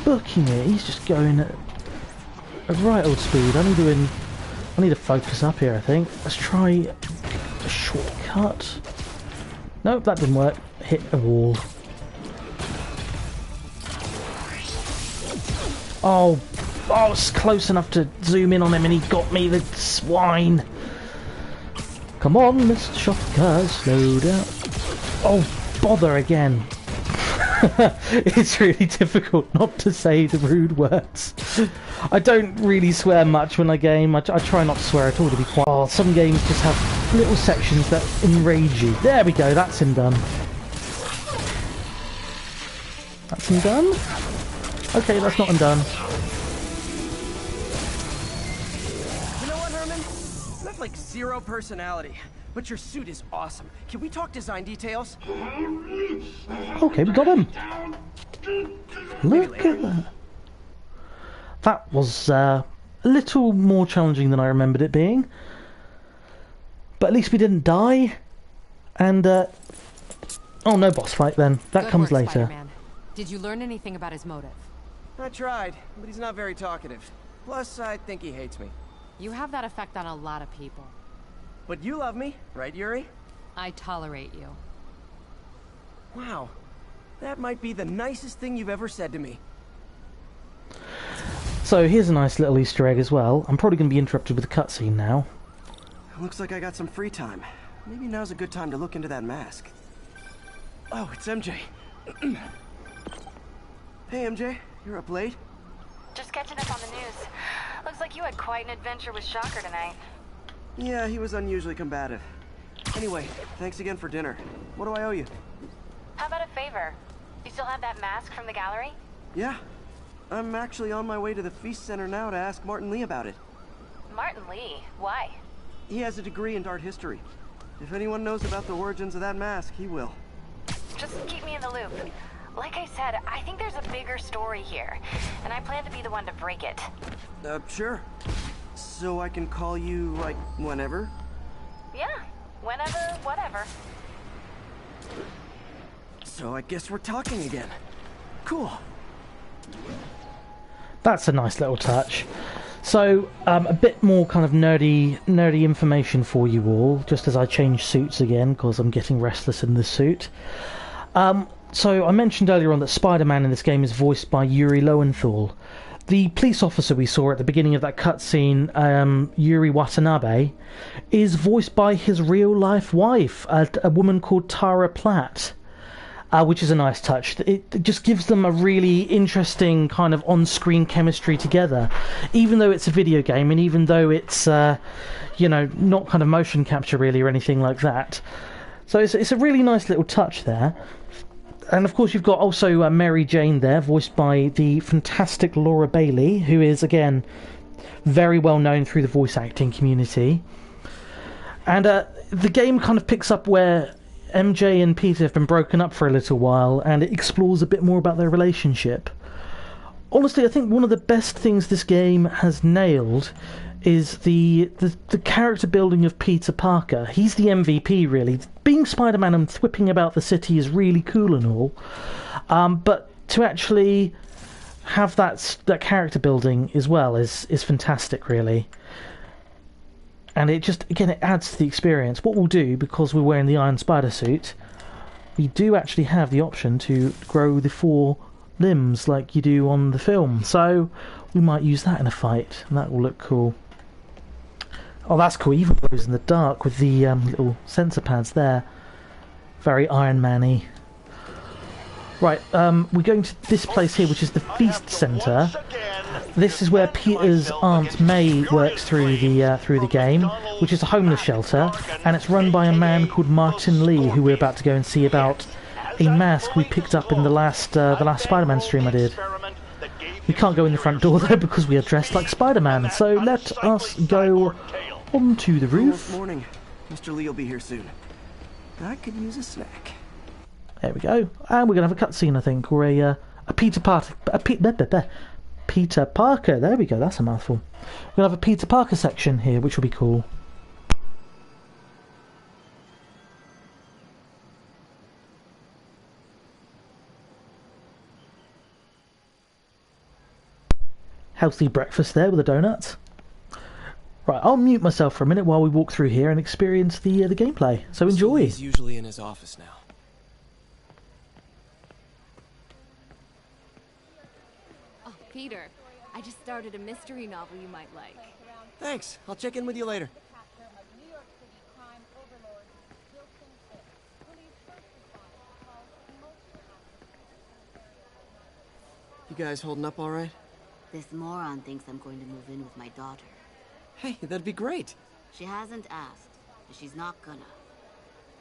booking it. He's just going at a right old speed. I need to focus up here, I think. Let's try a shortcut. Nope, that didn't work. Hit a wall. Oh, I was close enough to zoom in on him and he got me, the swine. Come on, Mr. Shotgun, slow down. Oh, bother again. It's really difficult not to say the rude words. I don't really swear much when I game. I try not to swear at all, to be quiet. Oh, some games just have little sections that enrage you. There we go, that's him done. That's him done? Okay, that's not undone. You know what, Herman? You have like zero personality, but your suit is awesome. Can we talk design details? Okay, we got him. Look at that. That was a little more challenging than I remembered it being. But at least we didn't die. And, oh, no boss fight then. That Good comes work, later. Spider-Man. Did you learn anything about his motive? I tried, but he's not very talkative. Plus, I think he hates me. You have that effect on a lot of people. But you love me, right, Yuri? I tolerate you. Wow. That might be the nicest thing you've ever said to me. So here's a nice little Easter egg as well. I'm probably going to be interrupted with a cutscene now. Looks like I got some free time. Maybe now's a good time to look into that mask. Oh, it's MJ. Hey, MJ. You're up late? Just catching up on the news. Looks like you had quite an adventure with Shocker tonight. Yeah, he was unusually combative. Anyway, thanks again for dinner. What do I owe you? How about a favor? You still have that mask from the gallery? Yeah. I'm actually on my way to the Feast Center now to ask Martin Lee about it. Martin Lee? Why? He has a degree in art history. If anyone knows about the origins of that mask, he will. Just keep me in the loop. Like I said, I think there's a bigger story here, and I plan to be the one to break it. Sure. So I can call you, like, whenever? Yeah, whenever, whatever. So I guess we're talking again. Cool. That's a nice little touch. So, a bit more kind of nerdy information for you all, just as I change suits again, because I'm getting restless in this suit. So I mentioned earlier on that Spider-Man in this game is voiced by Yuri Lowenthal. The police officer we saw at the beginning of that cutscene, Yuri Watanabe, is voiced by his real-life wife, a woman called Tara Platt. Which is a nice touch. It just gives them a really interesting kind of on-screen chemistry together, even though it's a video game and even though it's, you know, not kind of motion capture really or anything like that. So it's a really nice little touch there. And of course you've got also Mary Jane there, voiced by the fantastic Laura Bailey, who is, again, very well known through the voice acting community. And the game kind of picks up where MJ and Peter have been broken up for a little while, and it explores a bit more about their relationship. Honestly, I think one of the best things this game has nailed is the character building of Peter Parker. He's the MVP, really. Being Spider-Man and whipping about the city is really cool and all, but to actually have that character building as well is fantastic, really. And it just, again, it adds to the experience. What we'll do, because we're wearing the Iron Spider suit, we do actually have the option to grow the 4 limbs like you do on the film. So we might use that in a fight, and that will look cool. Oh, that's cool. Even glows in the dark with the little sensor pads there. Very Iron Man-y. Right, we're going to this place here, which is the Feast Centre. This is where Peter's Aunt May works through the game, which is a homeless shelter, and it's run by a man called Martin Lee, who we're about to go and see about a mask we picked up in the last Spider-Man stream I did. We can't go in the front door though because we are dressed like Spider-Man, so let us go onto the roof. Morning. Mr. Lee will be here soon. I could use a snack. There we go, and we're gonna have a cutscene, I think, or a Peter Parker. Peter Parker. There we go. That's a mouthful. We're gonna have a Peter Parker section here, which will be cool. Healthy breakfast there with a donut. Right, I'll mute myself for a minute while we walk through here and experience the gameplay. So enjoy. He's usually in his office now. Oh, Peter, I just started a mystery novel you might like. Thanks. I'll check in with you later. You guys holding up all right? This moron thinks I'm going to move in with my daughter. Hey, that'd be great. She hasn't asked, but she's not gonna.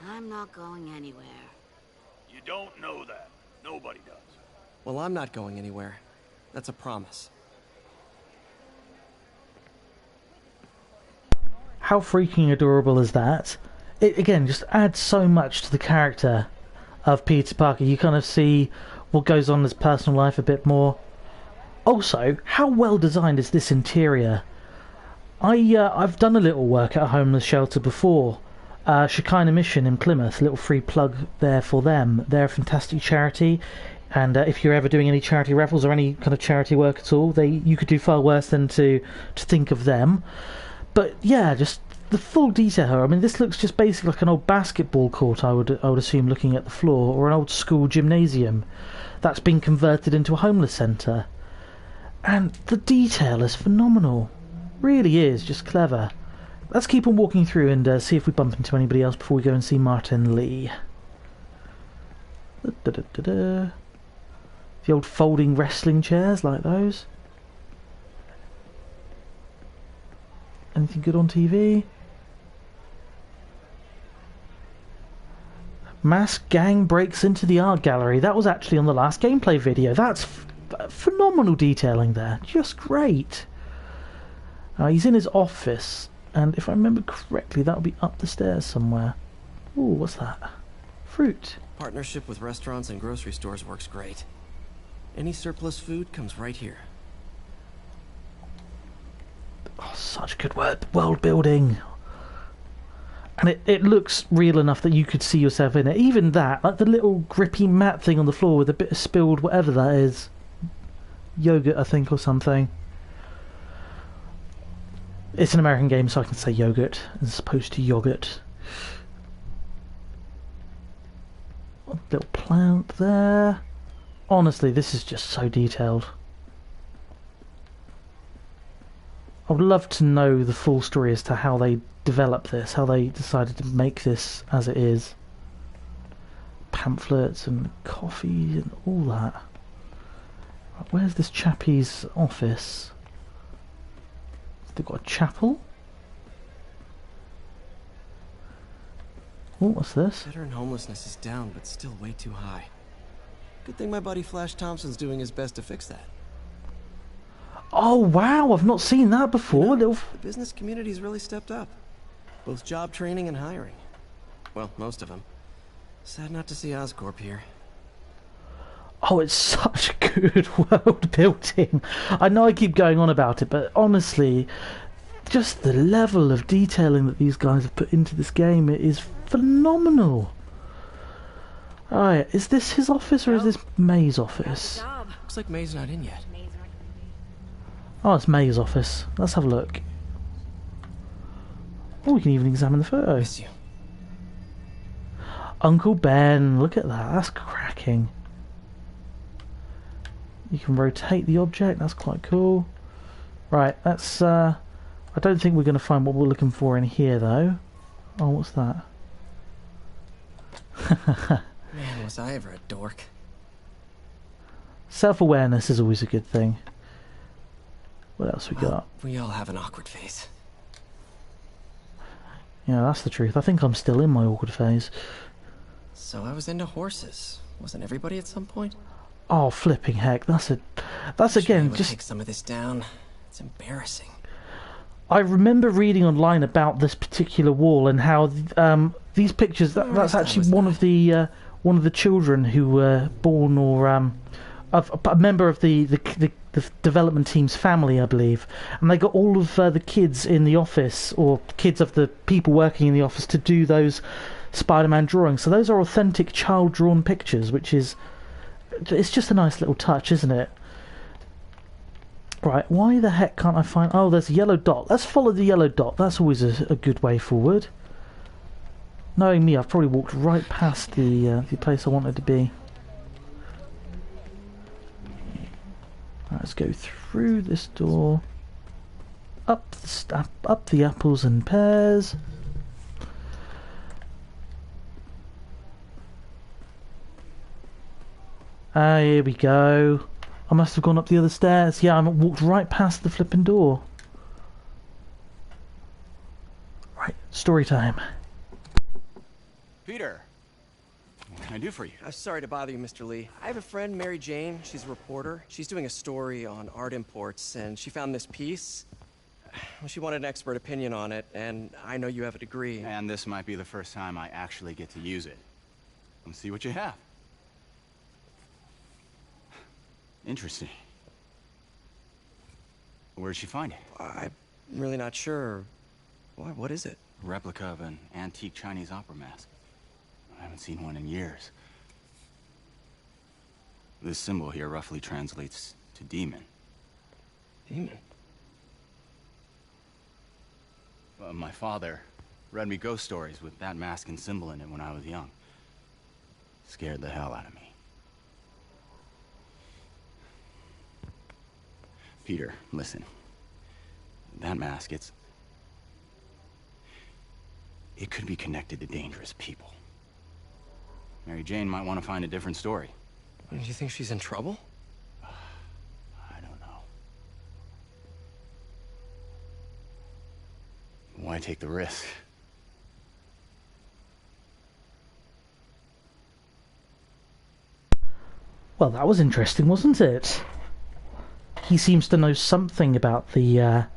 I'm not going anywhere. You don't know that. Nobody does. Well, I'm not going anywhere. That's a promise. How freaking adorable is that? It, again, just adds so much to the character of Peter Parker. You kind of see what goes on in his personal life a bit more. Also, how well designed is this interior? I've done a little work at a homeless shelter before. Shekinah Mission in Plymouth, a little free plug there for them. They're a fantastic charity, and if you're ever doing any charity raffles or any kind of charity work at all, you could do far worse than to think of them. But yeah, just the full detail here. I mean, this looks just basically like an old basketball court, I would assume, looking at the floor, or an old school gymnasium that's been converted into a homeless centre. And the detail is phenomenal. Really is, just clever. Let's keep on walking through and see if we bump into anybody else before we go and see Martin Lee. The old folding wrestling chairs, like those. Anything good on TV? Masked gang breaks into the art gallery. That was actually on the last gameplay video. That's phenomenal detailing there. Just great. He's in his office, and if I remember correctly, that'll be up the stairs somewhere. Ooh, what's that? Fruit. Partnership with restaurants and grocery stores works great. Any surplus food comes right here. Oh, such good world building. And it looks real enough that you could see yourself in it. Even that, like the little grippy mat thing on the floor with a bit of spilled whatever that is. Yogurt, I think, or something. It's an American game, so I can say yogurt as opposed to yogurt. A little plant there. Honestly, this is just so detailed. I would love to know the full story as to how they developed this, how they decided to make this as it is. Pamphlets and coffee and all that. Where's this chappie's office? They've got a chapel? Oh, what's this? Veteran homelessness is down, but still way too high. Good thing my buddy Flash Thompson's doing his best to fix that. Oh wow, I've not seen that before. The business community's really stepped up. Both job training and hiring. Well, most of them. Sad not to see Oscorp here. Oh, it's such good world building. I know I keep going on about it, but honestly, just the level of detailing that these guys have put into this game is phenomenal. Alright, is this his office or is this May's office? Looks like May's not in yet. Oh, it's May's office. Let's have a look. Oh, we can even examine the photo. Miss you. Uncle Ben, look at that. That's cracking. You can rotate the object. That's quite cool. Right, that's... I don't think we're going to find what we're looking for in here, though. Oh, what's that? Man, was I ever a dork. Self-awareness is always a good thing. What else we got? We all have an awkward phase. Yeah, that's the truth. I think I'm still in my awkward phase. So I was into horses. Wasn't everybody at some point? Oh, flipping heck. That's again, just... take some of this down. It's embarrassing. I remember reading online about this particular wall and how these pictures... That's actually one of the children who were born or... a member of the development team's family, I believe, and they got all of the kids in the office, or kids of the people working in the office, to do those Spider-Man drawings. So those are authentic child-drawn pictures, which is... It's just a nice little touch, isn't it? Right, why the heck can't I find... Oh, there's a yellow dot. Let's follow the yellow dot. That's always a good way forward. Knowing me, I've probably walked right past the place I wanted to be. Let's go through this door, up the apples and pears. Ah, here we go. I must have gone up the other stairs. Yeah, I walked right past the flipping door. Right, story time. Peter, what can I do for you? Sorry to bother you, Mr. Lee. I have a friend, Mary Jane. She's a reporter. She's doing a story on art imports, and she found this piece. Well, she wanted an expert opinion on it, and I know you have a degree. And this might be the first time I actually get to use it. Let's see what you have. Interesting. Where did she find it? I'm really not sure. What is it? A replica of an antique Chinese opera mask. I haven't seen one in years. This symbol here roughly translates to demon. Demon? My father read me ghost stories with that mask and symbol in it when I was young. Scared the hell out of me. Peter, listen. That mask, it could be connected to dangerous people. Mary Jane might want to find a different story. Do you think she's in trouble? I don't know. Why take the risk? Well, that was interesting, wasn't it? He seems to know something about the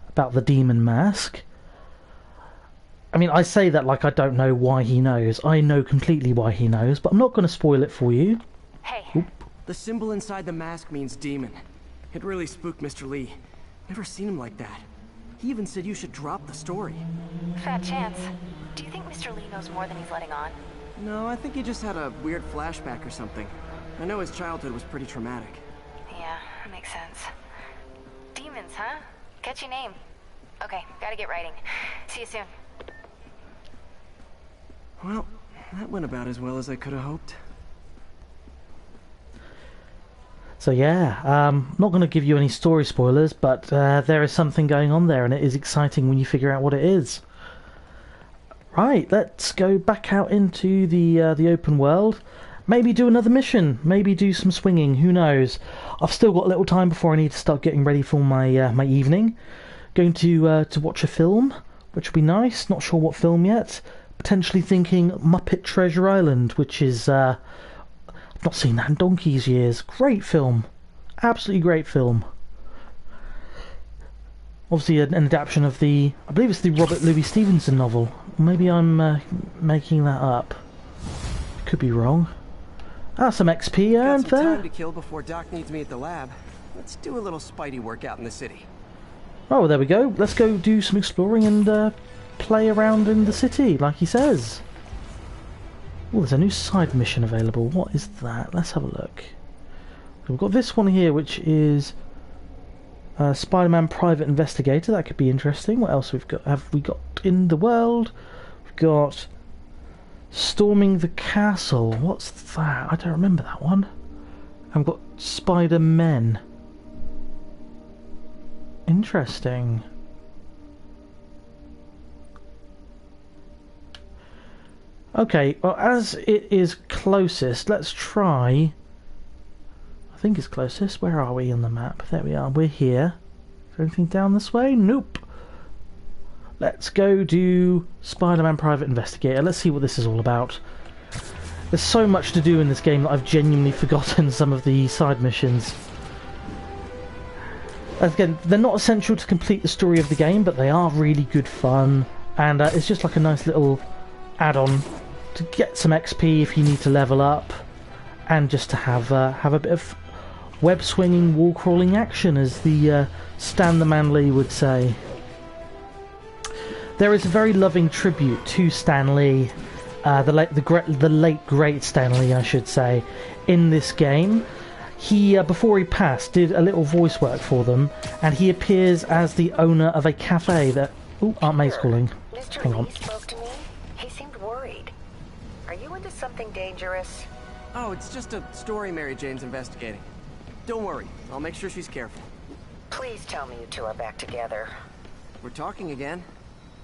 demon mask. I mean, I say that like I don't know why he knows. I know completely why he knows, but I'm not going to spoil it for you. Hey. Oop. The symbol inside the mask means demon. It really spooked Mr. Lee. Never seen him like that. He even said you should drop the story. Fat chance. Do you think Mr. Lee knows more than he's letting on? No, I think he just had a weird flashback or something. I know his childhood was pretty traumatic. Yeah, makes sense. Demons, huh? Catchy name. Okay, gotta get writing. See you soon. Well, that went about as well as I could have hoped. So yeah, not going to give you any story spoilers, but there is something going on there, and it is exciting when you figure out what it is. Right, let's go back out into the open world. Maybe do another mission. Maybe do some swinging. Who knows? I've still got a little time before I need to start getting ready for my my evening. Going to watch a film, which will be nice. Not sure what film yet. Potentially thinking Muppet Treasure Island, which is I've not seen that in donkey's years. Great film, absolutely great film. obviously an adaptation of the, I believe it's the Robert Louis Stevenson novel. Maybe I'm making that up. Could be wrong. Ah, some XP earned Got some there. time to kill before Doc needs me at the lab. Let's do a little Spidey work out in the city. Oh, there we go. Let's go do some exploring and play around in the city, like he says. Oh, there's a new side mission available. What is that? Let's have a look. We've got this one here, which is Spider-Man Private Investigator. That could be interesting. What else have we got in the world? We've got Storming the Castle. What's that? I don't remember that one. And we've got Spider-Men. Interesting. Okay, well, as it is closest, let's try... I think it's closest. Where are we on the map? There we are. We're here. Is there anything down this way? Nope. Let's go do Spider-Man Private Investigator. Let's see what this is all about. There's so much to do in this game that I've genuinely forgotten some of the side missions. Again, they're not essential to complete the story of the game, but they are really good fun. And it's just like a nice little add-on to get some XP if you need to level up. And just to have a bit of web-swinging, wall-crawling action, as the Stan the Man Lee would say. There is a very loving tribute to Stan Lee, the late great Stan Lee, I should say, in this game. He, before he passed, did a little voice work for them, and he appears as the owner of a cafe that... Ooh, Aunt May's calling. Hang on. Mr. Lee spoke to me. He seemed worried. Are you into something dangerous? Oh, it's just a story Mary Jane's investigating. Don't worry, I'll make sure she's careful. Please tell me you two are back together. We're talking again.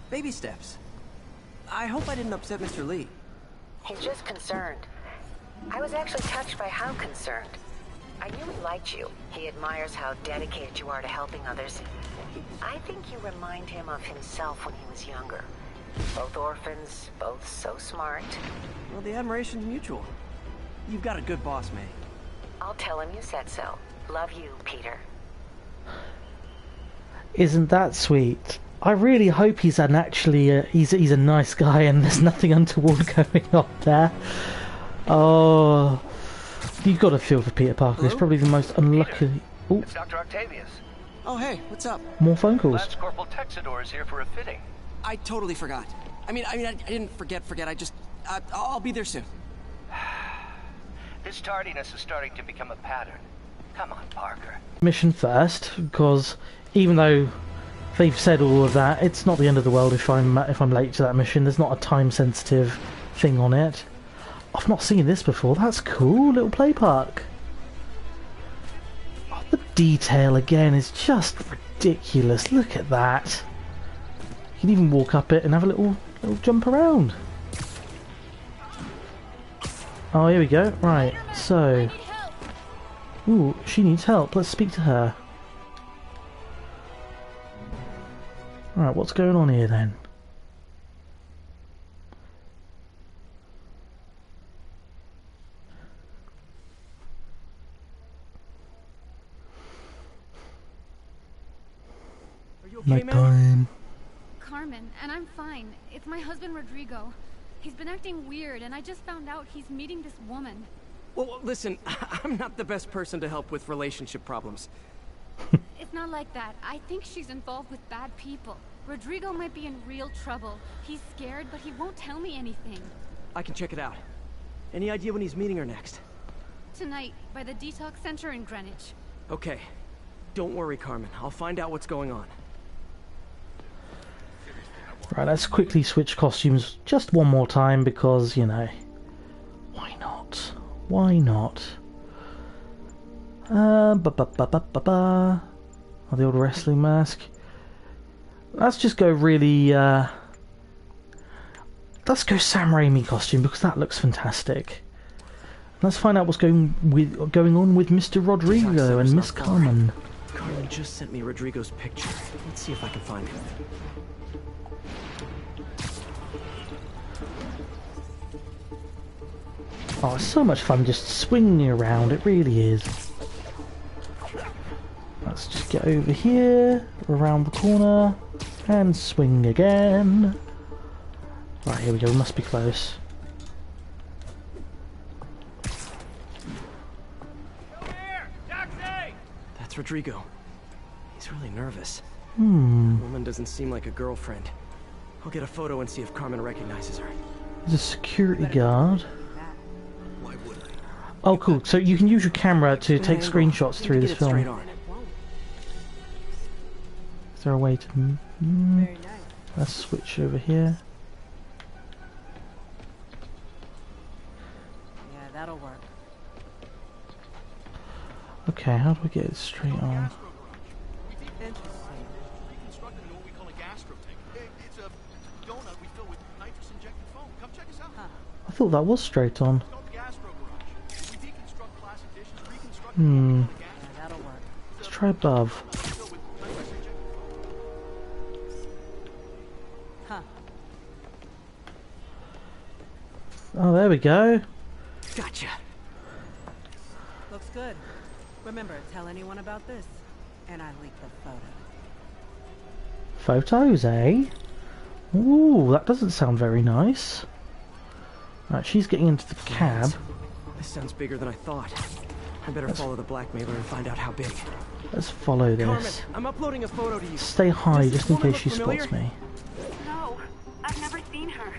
Baby steps. I hope I didn't upset Mr. Lee. He's just concerned. I was actually touched by how concerned. I knew he liked you. He admires how dedicated you are to helping others. I think you remind him of himself when he was younger. Both orphans, both so smart. Well, the admiration's mutual. You've got a good boss, May. I'll tell him you said so. Love you, Peter. Isn't that sweet? I really hope he's he's a nice guy and there's nothing untoward going on there. Oh, you've got to feel for Peter Parker. Hello? He's probably the most unlucky. Ooh. It's Dr. Octavius. Oh, hey, what's up? More phone calls. Lance Corporal Texador is here for a fitting. I totally forgot. I didn't forget. I just... I'll be there soon. This tardiness is starting to become a pattern. Come on, Parker. Mission first, because even though they've said all of that, it's not the end of the world if I'm late to that mission. There's not a time-sensitive thing on it. I've not seen this before. That's cool. Little play park. Oh, the detail again is just ridiculous. Look at that. You can even walk up it and have a little jump around. Oh, here we go. Right, so... Ooh, she needs help. Let's speak to her. Alright, what's going on here then? Are you okay, Night man? time. Carmen, and I'm fine. It's my husband Rodrigo. He's been acting weird, and I just found out he's meeting this woman. Well, listen, I'm not the best person to help with relationship problems. It's not like that. I think she's involved with bad people. Rodrigo might be in real trouble. He's scared, but he won't tell me anything. I can check it out. Any idea when he's meeting her next? Tonight, by the detox center in Greenwich. Okay. Don't worry, Carmen. I'll find out what's going on. Right, let's quickly switch costumes just one more time because, you know, why not? Why not? Oh, the old wrestling mask. Let's just go really, let's go Sam Raimi costume because that looks fantastic. Let's find out what's going on with Mr. Rodrigo and Miss Carmen. Carmen just sent me Rodrigo's picture. Let's see if I can find him. Oh, it's so much fun just swinging around, it really is. Let's just get over here, around the corner, and swing again. Right, here we go, we must be close. That's Rodrigo. He's really nervous. The woman doesn't seem like a girlfriend. I'll get a photo and see if Carmen recognizes her. There's a security guard. Oh cool, so you can use your camera to take screenshots through this film. Is there a way to... let's switch over here. Yeah, that'll work. Okay, how do we get it straight on? I thought that was straight on. Let's try above. Oh, there we go. Gotcha. Looks good. Remember, tell anyone about this, and I leak the photo. Photos, eh? Ooh, that doesn't sound very nice. Right, she's getting into the cab. This sounds bigger than I thought. I better follow the blackmailer and find out how big. Let's follow this. Carmen, I'm uploading a photo to you. Stay high just in case she familiar? spots me. No, I've never seen her.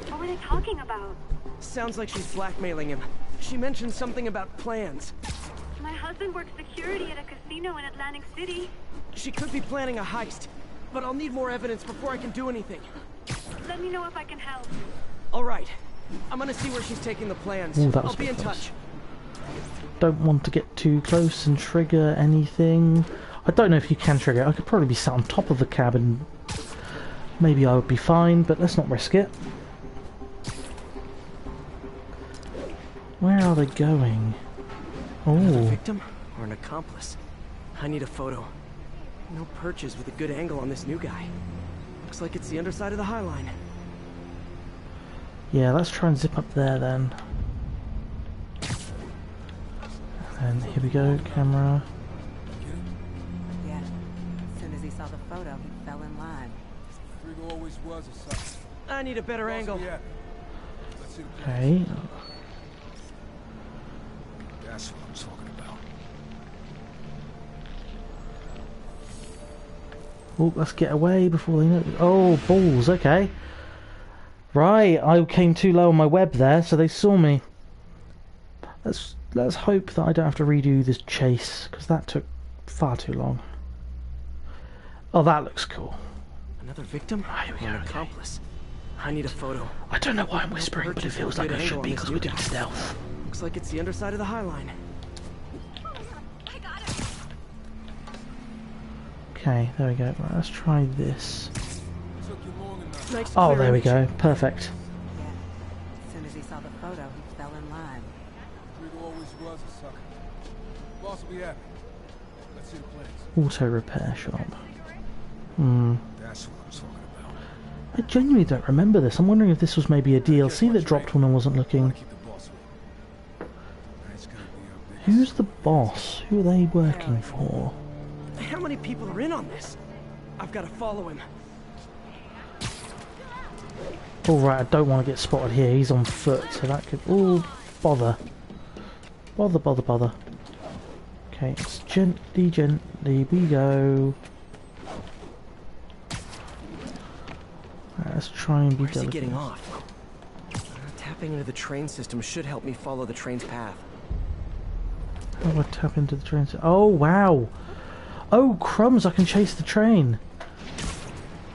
What were they talking about? Sounds like she's blackmailing him. She mentioned something about plans. My husband works security at a casino in Atlantic City. She could be planning a heist, but I'll need more evidence before I can do anything. Let me know if I can help. All right. I'm gonna see where she's taking the plans. Ooh, that was I'll be in close. touch. Don't want to get too close and trigger anything. I don't know if you can trigger it. I could probably be sat on top of the cab and maybe I would be fine, but let's not risk it. Where are they going? Another Oh, victim or an accomplice? I need a photo. No perches with a good angle on this new guy. Looks like it's the underside of the High Line. yeah, let's try and zip up there then. And here we go, camera. Yeah. As soon as he saw the photo, he fell in line. Rodrigo always was a sucker. I need a better angle. Okay. That's what I'm talking about. Oh, let's get away before they know. Oh, balls, okay. Right, I came too low on my web there, so they saw me. Let's hope that I don't have to redo this chase, because that took far too long. Oh, that looks cool. Another victim Here we or go, an accomplice? I need a photo. I don't know why I'm whispering, but it feels like I should be because we're doing stealth. Looks like it's the underside of the High Line. Okay, there we go. Right, let's try this. Nice Oh, clear there we image. go. Perfect. Yeah. As soon as he saw the photo, he fell in line. Rodrigo always was a sucker. Boss will be happy. Let's see the plans. Auto repair shop. That's what I'm talking about. I genuinely don't remember this. I'm wondering if this was maybe a DLC that dropped when I wasn't looking. Keep the boss with. That's gonna be our biggest. Who's the boss? Who are they working for? How many people are in on this? I've got to follow him. Alright, I don't want to get spotted here. He's on foot, so that could... Oh, bother. Bother. Okay, it's gently we go. Right, let's try and be Where's he delicate. getting off? Tapping into the train system should help me follow the train's path. How do I tap into the train? Oh, wow. Oh, crumbs, I can chase the train.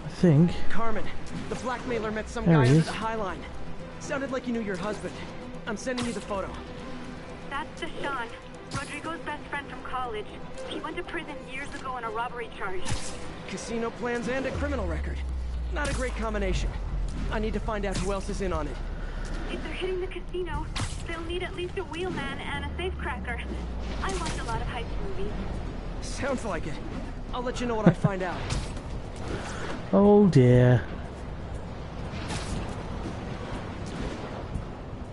I think. Carmen, the blackmailer met some There guy he under is. the High Line. Sounded like you knew your husband. I'm sending you the photo. That's Deshaun, Rodrigo's best friend from college. He went to prison years ago on a robbery charge. Casino plans and a criminal record. Not a great combination. I need to find out who else is in on it. If they're hitting the casino, they'll need at least a wheelman and a safecracker. I watch a lot of heist movies. Sounds like it. I'll let you know what I find out. Oh dear.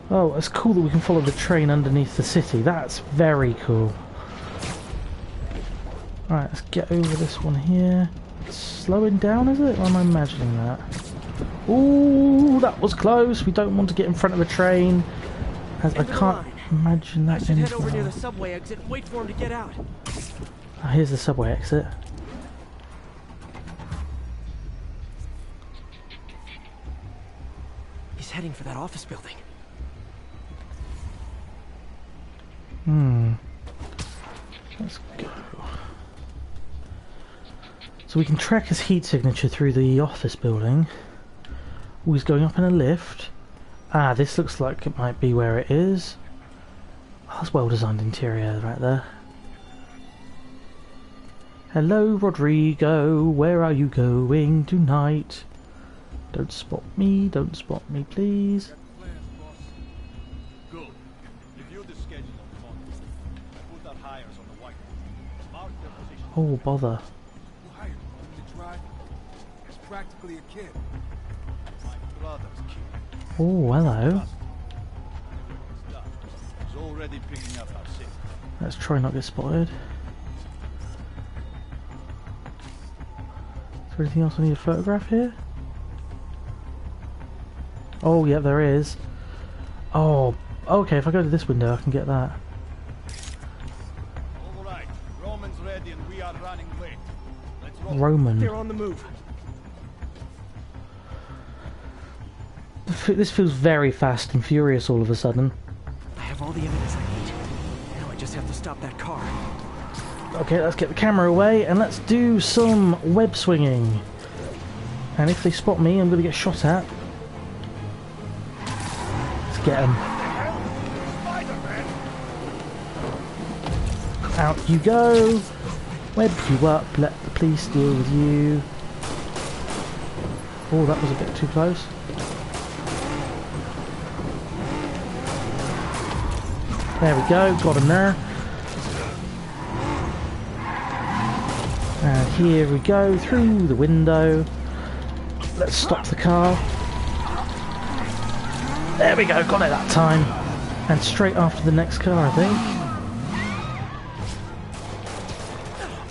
Oh, it's cool that we can follow the train underneath the city. That's very cool. Right, let's get over this one here. It's slowing down, is it? Or am I imagining that? Ooh, that was close. We don't want to get in front of a train, as I can't imagine that. I should head over near the subway exit and wait for him to get out. Oh, here's the subway exit. He's heading for that office building. Let's go. So we can track his heat signature through the office building. Oh, he's going up in a lift. Ah, this looks like it might be where it is. Oh, that's well designed interior right there. Hello, Rodrigo. Where are you going tonight? Don't spot me, please. Good. Review the schedule on the phone. I put our hires on the whiteboard. Mark their position. Oh, bother. Who hired him to drive? He's practically a kid. My brother's kid. Oh, hello. He's already picking up our signal. Let's try not to get spotted. Is there anything else I need to photograph here? Oh, yeah, there is. Oh, okay, if I go to this window, I can get that. All right, Roman's ready and we are running late. Let's roll. Roman. They're on the move. This feels very Fast and Furious all of a sudden. I have all the evidence I need. Now I just have to stop that car. Okay, let's get the camera away and let's do some web swinging. And if they spot me, I'm going to get shot at. Let's get them. Out you go. Web you up. Let the police deal with you. Oh, that was a bit too close. There we go, got him there. And here we go, through the window. Let's stop the car. There we go, got it that time. And straight after the next car, I think.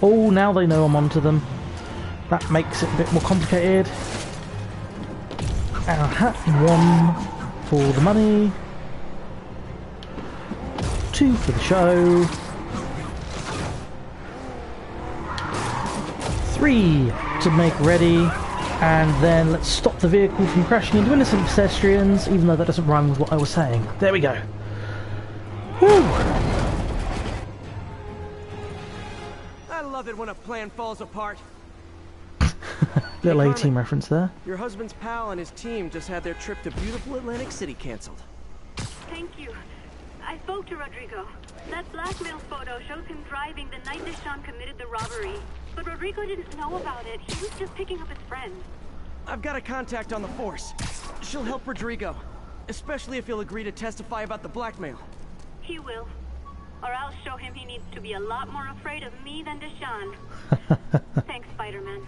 Oh, now they know I'm onto them. That makes it a bit more complicated. And one for the money. 2 for the show. 3 to make ready. And then let's stop the vehicle from crashing into innocent pedestrians, even though that doesn't rhyme with what I was saying. There we go. Whew. I love it when a plan falls apart. Little A-Team reference there. Your husband's pal and his team just had their trip to beautiful Atlantic City canceled. Thank you. I spoke to Rodrigo. That blackmail photo shows him driving the night Deshaun committed the robbery. But Rodrigo didn't know about it. He was just picking up his friend. I've got a contact on the force. She'll help Rodrigo. Especially if he'll agree to testify about the blackmail. He will. Or I'll show him he needs to be a lot more afraid of me than Deshaun. Thanks, Spider-Man.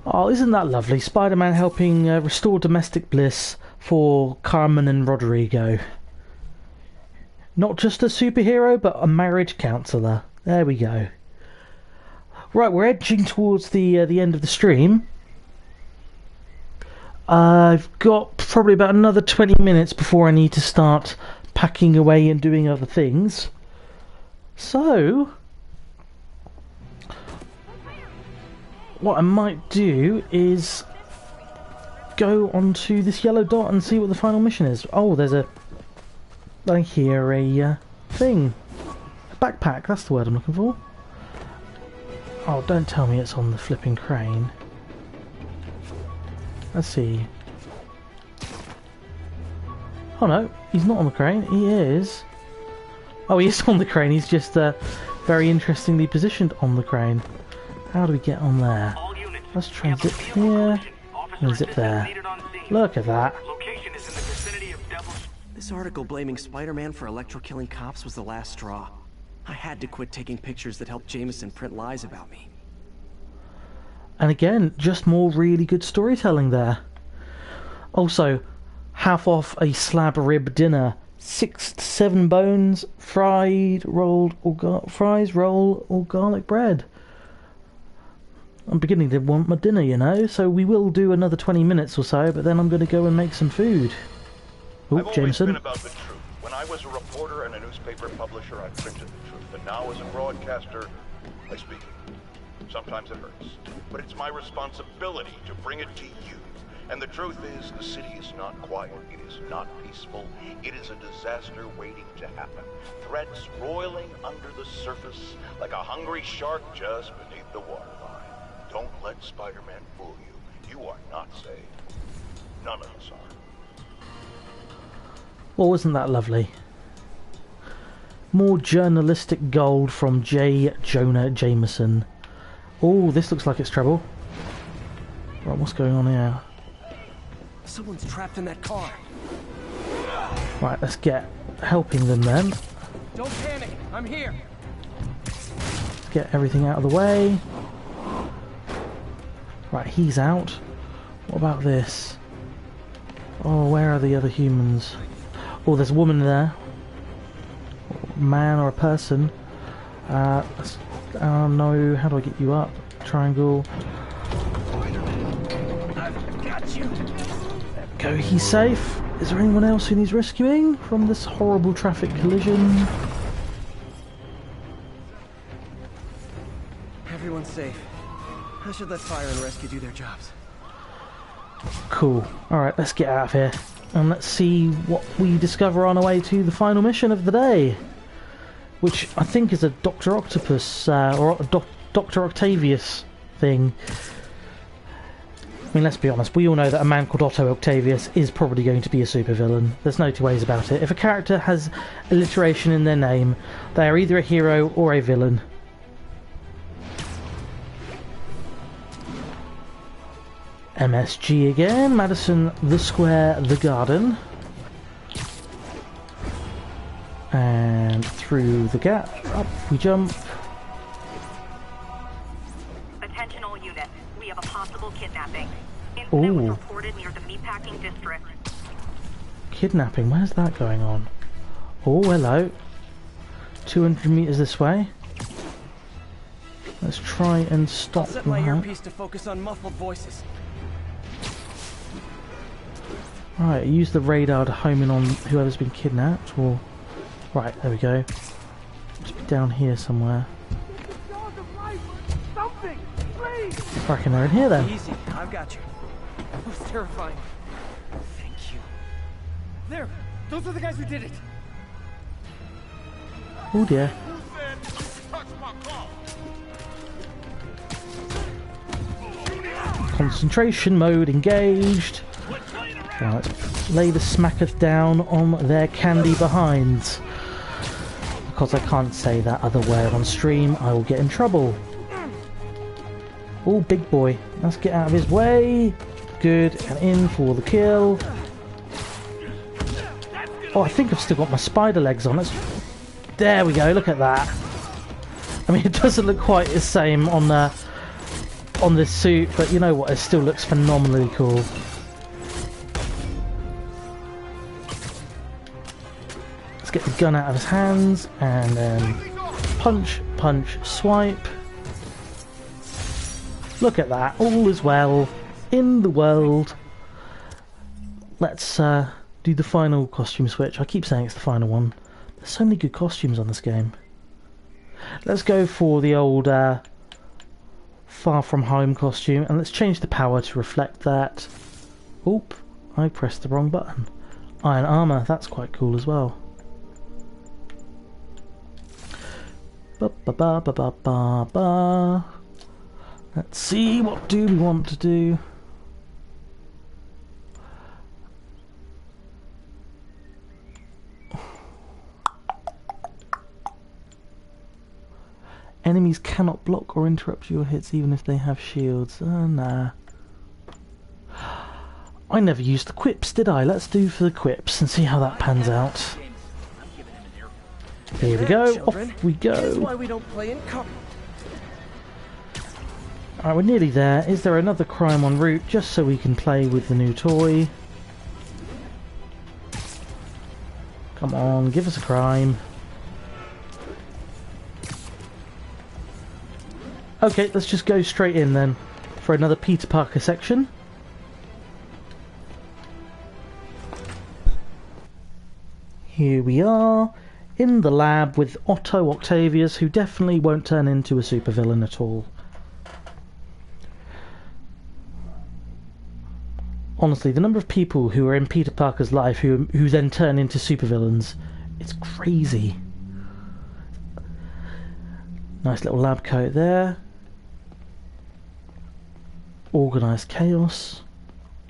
Oh, isn't that lovely? Spider-Man helping restore domestic bliss for Carmen and Rodrigo. Not just a superhero, but a marriage counsellor. There we go. Right, we're edging towards the end of the stream. I've got probably about another 20 minutes before I need to start packing away and doing other things. So, what I might do is go onto this yellow dot and see what the final mission is. Oh, there's I hear a thing. A backpack, that's the word I'm looking for. Oh, don't tell me it's on the flipping crane. Let's see. Oh no, he's not on the crane, he is. Oh, he is on the crane, he's just very interestingly positioned on the crane. How do we get on there? Let's try and zip here, and zip there. Look at that. This article blaming Spider-Man for electro-killing cops was the last straw. I had to quit taking pictures that helped Jameson print lies about me. And again, just more really good storytelling there. Also, half off a slab rib dinner 6 to 7 bones, fries, roll, or garlic bread. I'm beginning to want my dinner, you know, so we will do another 20 minutes or so, but then I'm going to go and make some food. Oh, I've always Jameson. been about the truth. When I was a reporter and a newspaper publisher, I printed the truth. And now as a broadcaster, I speak it. Sometimes it hurts. But it's my responsibility to bring it to you. And the truth is, the city is not quiet. It is not peaceful. It is a disaster waiting to happen. Threats roiling under the surface like a hungry shark just beneath the waterline. Don't let Spider-Man fool you. You are not safe. None of us are. Well, wasn't that lovely? More journalistic gold from J. Jonah Jameson. Oh, this looks like it's trouble. Right, what's going on here? Someone's trapped in that car. Right, let's get helping them then. Don't panic. I'm here. Get everything out of the way. Right, he's out. What about this? Oh, where are the other humans? Oh, there's a woman there. Man or a person. No, how do I get you up? Triangle. I've got you. There we go, he's safe. Is there anyone else who needs rescuing from this horrible traffic collision? Everyone's safe. I should let fire and rescue do their jobs. Cool. Alright, let's get out of here. And let's see what we discover on our way to the final mission of the day. Which I think is a Dr. Octopus, or Dr. Octavius thing. I mean, let's be honest, we all know that a man called Otto Octavius is probably going to be a supervillain. There's no two ways about it. If a character has alliteration in their name, they are either a hero or a villain. MSG again, Madison, the Square, the Garden. And through the gap, up we jump. Attention all units, we have a possible kidnapping. Incident was Ooh. reported near the meatpacking district. Kidnapping, where's that going on? Oh, hello. 200 meters this way. Let's try and stop I'll set my that. earpiece to focus on muffled voices. Right, use the radar to home in on whoever's been kidnapped, or... Right, there we go. Just be down here somewhere. Something, please. I reckon they're in here then. Easy, I've got you. That was terrifying. Thank you. There! Those are the guys who did it! Oh dear. Concentration mode engaged. Right, let's lay the smackers down on their candy behinds. Because I can't say that other word on stream, I will get in trouble. Oh, big boy. Let's get out of his way. Good, and in for the kill. Oh, I think I've still got my spider legs on. There we go, look at that. I mean, it doesn't look quite the same on this suit, but you know what, it still looks phenomenally cool. Let's get the gun out of his hands, and then punch, punch, swipe. Look at that, all is well in the world. Let's do the final costume switch. I keep saying it's the final one. There's so many good costumes on this game. Let's go for the old Far From Home costume, and let's change the power to reflect that. Oop, I pressed the wrong button. Iron armor, that's quite cool as well. Ba ba ba ba ba ba ba. Let's see, what do we want to do? Enemies cannot block or interrupt your hits even if they have shields. Nah. I never used the quips, did I? Let's do for the quips and see how that pans out. Here we go, off we go. Here's why we don't play in cover. Alright, we're nearly there. Is there another crime en route just so we can play with the new toy? Come on, give us a crime. Okay, let's just go straight in then for another Peter Parker section. Here we are, in the lab with Otto Octavius, who definitely won't turn into a supervillain at all. Honestly, the number of people who are in Peter Parker's life who then turn into supervillains, it's crazy. Nice little lab coat there. Organised chaos.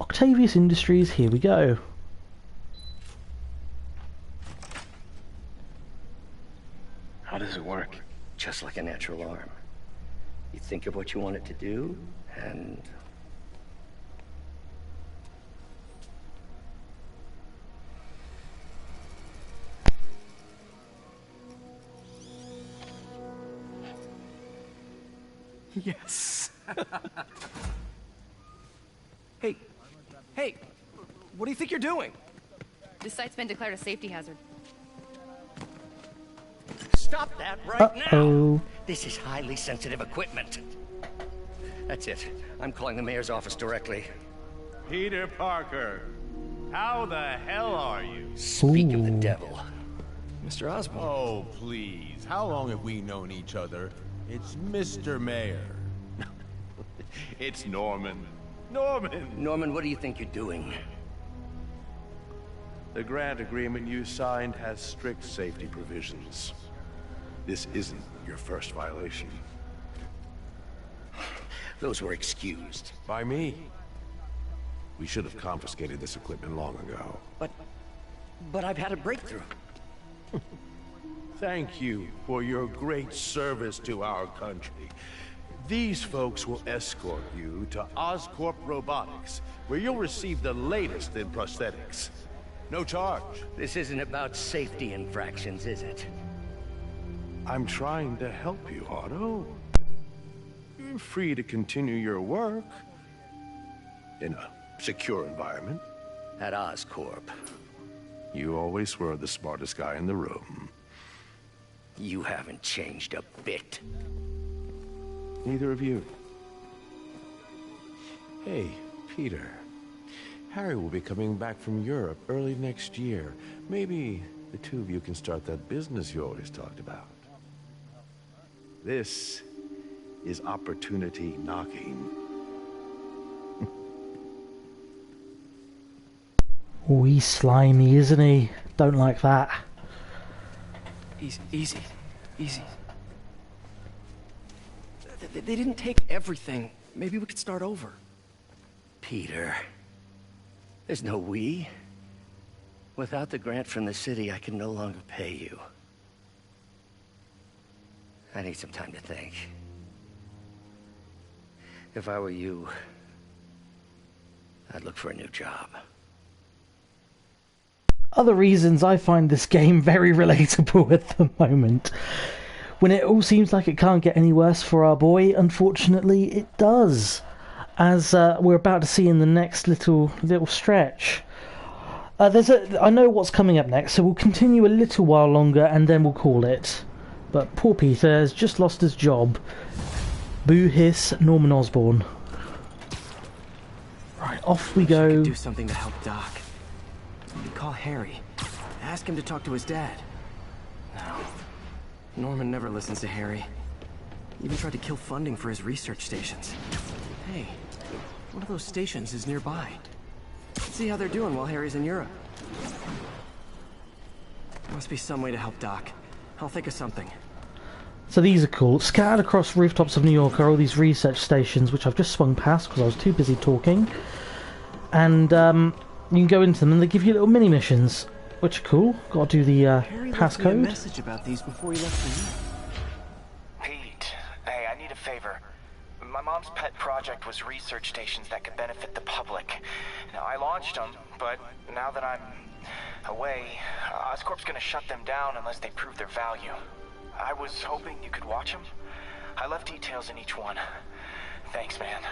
Octavius Industries, here we go. How does it work? Just like a natural arm. You think of what you want it to do, and... Yes. Hey, what do you think you're doing? This site's been declared a safety hazard. Stop that right now! This is highly sensitive equipment. That's it. I'm calling the mayor's office directly. Peter Parker, how the hell are you? Speak of the devil. Mr. Osborn. Oh, please. How long have we known each other? It's Mr. Mayor. It's Norman. Norman, what do you think you're doing? The grant agreement you signed has strict safety provisions. This isn't your first violation. Those were excused. By me. We should have confiscated this equipment long ago. But I've had a breakthrough. Thank you for your great service to our country. These folks will escort you to Oscorp Robotics, where you'll receive the latest in prosthetics. No charge. This isn't about safety infractions, is it? I'm trying to help you, Otto. You're free to continue your work in a secure environment. At Oscorp. You always were the smartest guy in the room. You haven't changed a bit. Neither of you. Hey, Peter. Harry will be coming back from Europe early next year. Maybe the two of you can start that business you always talked about. This is opportunity knocking. Oh, he's slimy, isn't he? Don't like that. Easy. They didn't take everything. Maybe we could start over. Peter, there's no we. Without the grant from the city, I can no longer pay you. I need some time to think. If I were you, I'd look for a new job. Other reasons I find this game very relatable at the moment. When it all seems like it can't get any worse for our boy, unfortunately it does. As we're about to see in the next little stretch. I know what's coming up next, so we'll continue a little while longer and then we'll call it. But poor Peter has just lost his job. Boo hiss, Norman Osborn. Right, off we go. We could do something to help Doc. We call Harry. Ask him to talk to his dad. No. Norman never listens to Harry. He even tried to kill funding for his research stations. Hey, one of those stations is nearby. Let's see how they're doing while Harry's in Europe. Must be some way to help Doc. I'll think of something. So these are cool. Scattered across rooftops of New York are all these research stations, which I've just swung past because I was too busy talking. And you can go into them and they give you little mini missions, which are cool. Got to do the Harry left me a passcode. message about these before he left for you. Pete, hey, I need a favor. My mom's pet project was research stations that could benefit the public. Now, I launched them, but now that I'm away, Oscorp's gonna shut them down unless they prove their value. I was hoping you could watch them. I left details in each one. Thanks, man.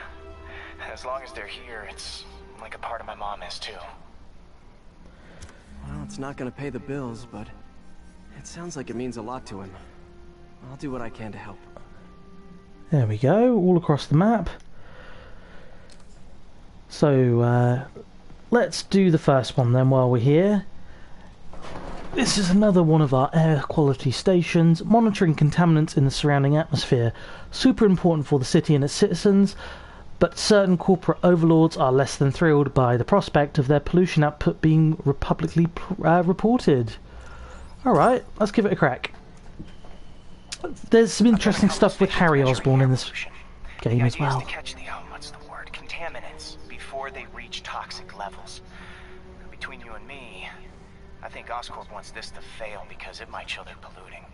As long as they're here, it's like a part of my mom is too. Well, It's not gonna pay the bills, but it sounds like it means a lot to him. I'll do what I can to help. There we go, all across the map. So, let's do the first one then while we're here. This is another one of our air quality stations, monitoring contaminants in the surrounding atmosphere. Super important for the city and its citizens, but certain corporate overlords are less than thrilled by the prospect of their pollution output being publicly reported. Alright, let's give it a crack. There's some interesting stuff with Harry Osborn in this game as well. To catch the, contaminants before they reach toxic levels. Between you and me, I think Oscorp wants this to fail because it might show they're polluting.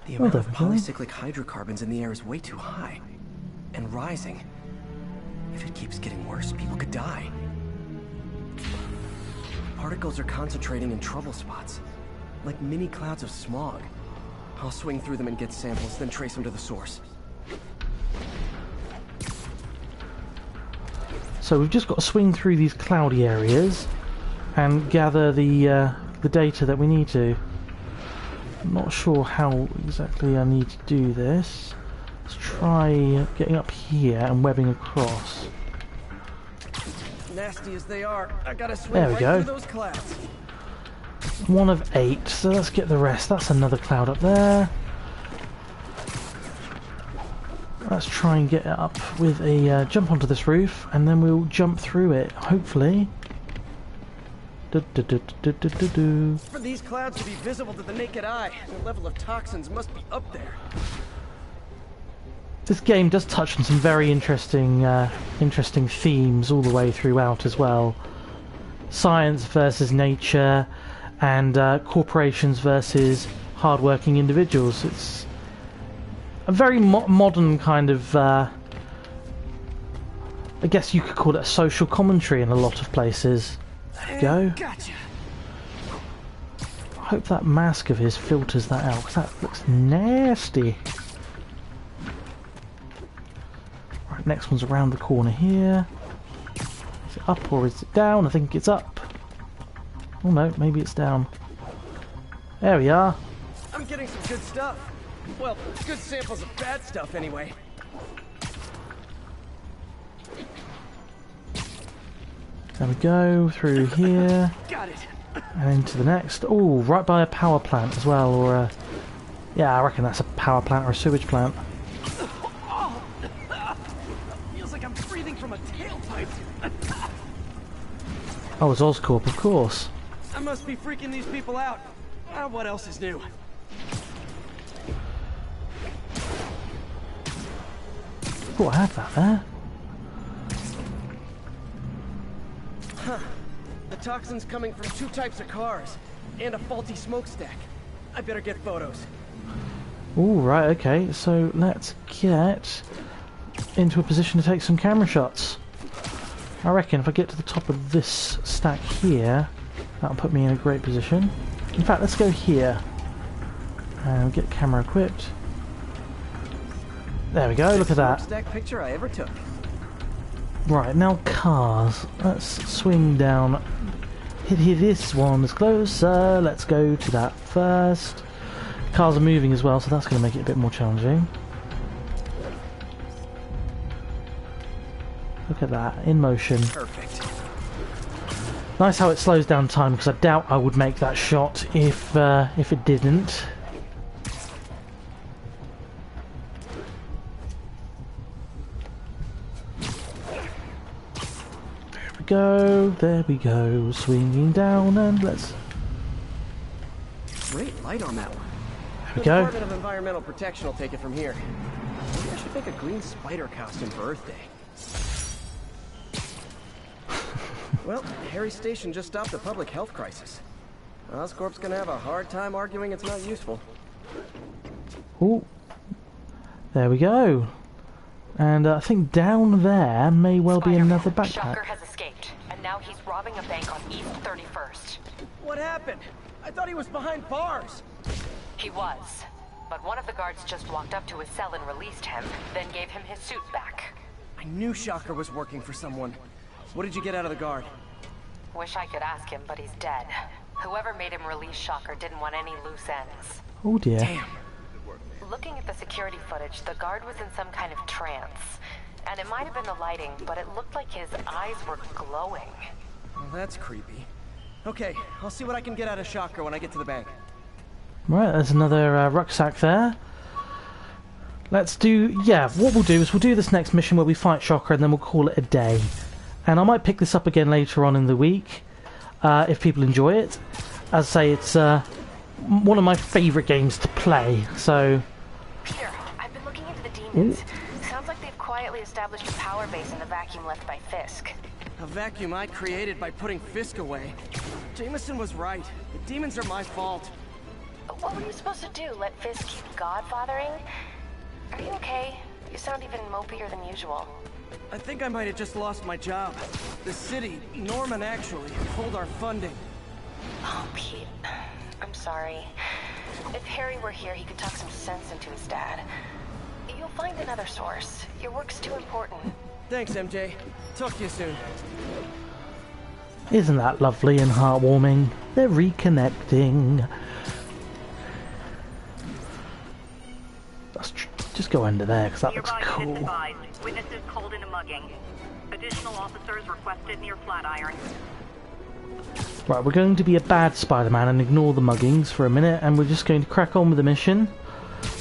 The amount of polycyclic hydrocarbons in the air is way too high. And rising. If it keeps getting worse, people could die. Particles are concentrating in trouble spots. Like mini clouds of smog. I'll swing through them and get samples, then trace them to the source. So we've just got to swing through these cloudy areas and gather the data that we need to. I'm not sure how exactly I need to do this. Let's try getting up here and webbing across. Nasty as they are, I gotta swing there we right go. through those clouds. 1 of 8, so let's get the rest. That's another cloud up there. Let's try and get it up with a jump onto this roof, and then we'll jump through it, hopefully. For these clouds to be visible to the naked eye, the level of toxins must be up there. This game does touch on some very interesting themes all the way throughout as well. Science versus nature, and corporations versus hard-working individuals. It's a very modern kind of, I guess you could call it a social commentary in a lot of places. There we go. Gotcha. I hope that mask of his filters that out, because that looks nasty. Right, next one's around the corner here. Is it up or is it down? I think it's up. Oh no, maybe it's down. There we are. I'm getting some good stuff. Well, good samples of bad stuff anyway. There we go, through here. Got it. And into the next. Oh, right by a power plant as well, or a... Yeah, I reckon that's a power plant or a sewage plant. Feels like I'm breathing from a tailpipe. Oh, it's Oscorp, of course. I must be freaking these people out. What else is new? Oh, I had that there. Huh. The toxin's coming from 2 types of cars, and a faulty smokestack. I better get photos. Oh, right, okay. So let's get into a position to take some camera shots. I reckon if I get to the top of this stack here, that'll put me in a great position. In fact, let's go here and get camera equipped. There we go, look at that. Stack picture I ever took. Right, now cars. Let's swing down. Hit this one is closer. Let's go to that first. Cars are moving as well, so that's going to make it a bit more challenging. Look at that, in motion. Perfect. Nice how it slows down time, because I doubt I would make that shot if it didn't. There we go, swinging down, and let's... Great light on that one. There we The go. Department of Environmental Protection will take it from here. Maybe I should make a green spider costume for Earth Day. Well, Harry's station just stopped a public health crisis. Oscorp's gonna have a hard time arguing it's not useful. Oh, there we go. And I think down there may well be another backpack. Shocker has escaped, and now he's robbing a bank on East 31st. What happened? I thought he was behind bars. He was, but one of the guards just walked up to his cell and released him, then gave him his suit back. I knew Shocker was working for someone. What did you get out of the guard? Wish I could ask him, but he's dead. Whoever made him release Shocker didn't want any loose ends. Oh dear. Damn. Looking at the security footage, the guard was in some kind of trance. And it might have been the lighting, but it looked like his eyes were glowing. Well, that's creepy. Okay, I'll see what I can get out of Shocker when I get to the bank. Right, there's another rucksack there. Let's do... yeah, what we'll do is we'll do this next mission where we fight Shocker and then we'll call it a day. And I might pick this up again later on in the week, if people enjoy it. As I say, it's one of my favourite games to play, so... Peter, I've been looking into the demons. Sounds like they've quietly established a power base in the vacuum left by Fisk. A vacuum I created by putting Fisk away. Jameson was right. The demons are my fault. What were you supposed to do? Let Fisk keep godfathering? Are you okay? You sound even mopier than usual. I think I might have just lost my job. The city, Norman actually, pulled our funding. Oh, Pete. I'm sorry. If Harry were here, he could talk some sense into his dad. You'll find another source. Your work's too important. Thanks, MJ. Talk to you soon. Isn't that lovely and heartwarming? They're reconnecting. Let's just go under there, because that looks cool. Witnesses called in a mugging. Additional officers requested near Flatiron. Right, we're going to be a bad Spider-Man and ignore the muggings for a minute, and we're just going to crack on with the mission.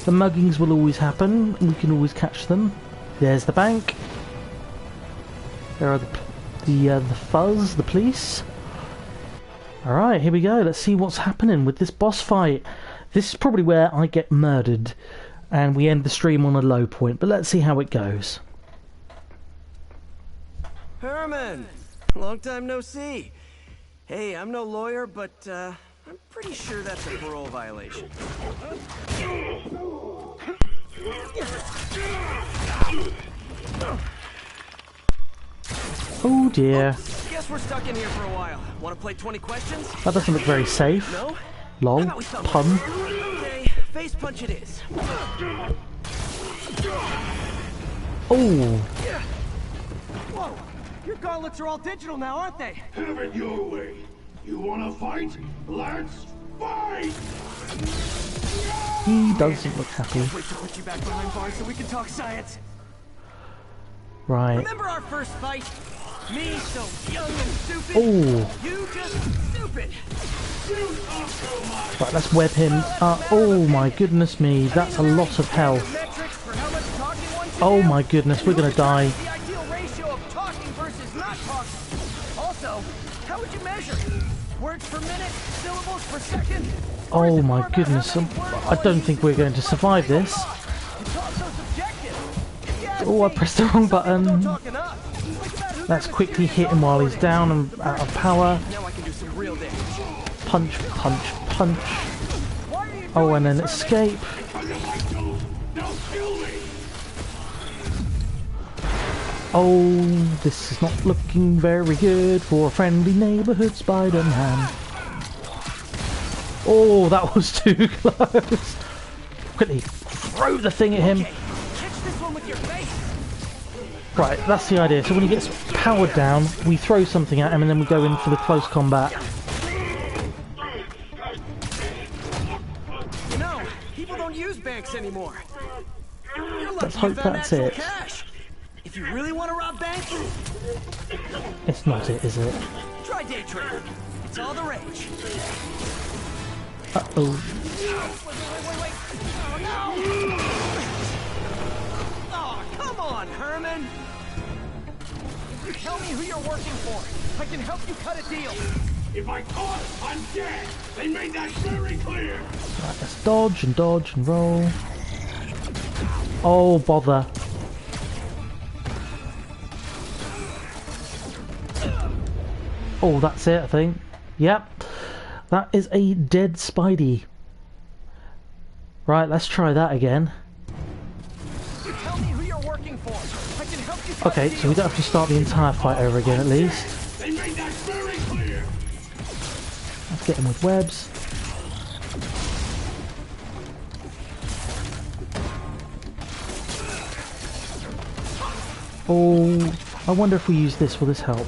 The muggings will always happen, we can always catch them. There's the bank. There are the fuzz, the police. Alright, here we go. Let's see what's happening with this boss fight. This is probably where I get murdered, and we end the stream on a low point, but let's see how it goes. Herman! Long time no see. Hey, I'm no lawyer, but I'm pretty sure that's a parole violation. Oh dear. Guess we're stuck in here for a while. Want to play 20 questions? That doesn't look very safe. No? Lol. Pun. Okay, face punch it is. Oh. Whoa! Your gauntlets are all digital now, aren't they? Have it your way. You wanna fight? Let's fight! He doesn't look happy. Wait to put you back behind bars so we can talk science. Right. Remember our first fight? Me so young and stupid. Oh. You just stupid. Right, let's web him. Oh my goodness me, that's a lot of health. Oh my goodness, we're gonna die. The ideal ratio of talking versus not talking. Also, how would you measure? Words per minute, syllables per second? Oh my goodness, I don't think we're going to survive this. Oh, I pressed the wrong button. Let's quickly hit him while he's down and out of power. Punch, punch, punch. Oh, and then escape. Oh, this is not looking very good for a friendly neighborhood Spider-Man. Oh, that was too close. Quickly, throw the thing at him. Right, that's the idea. So when he gets powered down, we throw something at him and then we go in for the close combat. You know, people don't use banks anymore. Let's hope that's it. If you really want to rob banks, it's not it, is it? Try day trading. It's all the rage. Uh-oh. Wait. Oh, no! Oh, come on, Herman! If you tell me who you're working for, I can help you cut a deal. If I caught, I'm dead. They made that very clear. Right, let's dodge and roll. Oh, bother. Oh, that's it, I think. Yep. That is a dead Spidey. Right, let's try that again. Tell me who you're working for. I can help you cut Okay, so we don't have to start the entire fight over again at least. They made that very clear. Let's get him with webs. Oh, I wonder if we use this, will this help?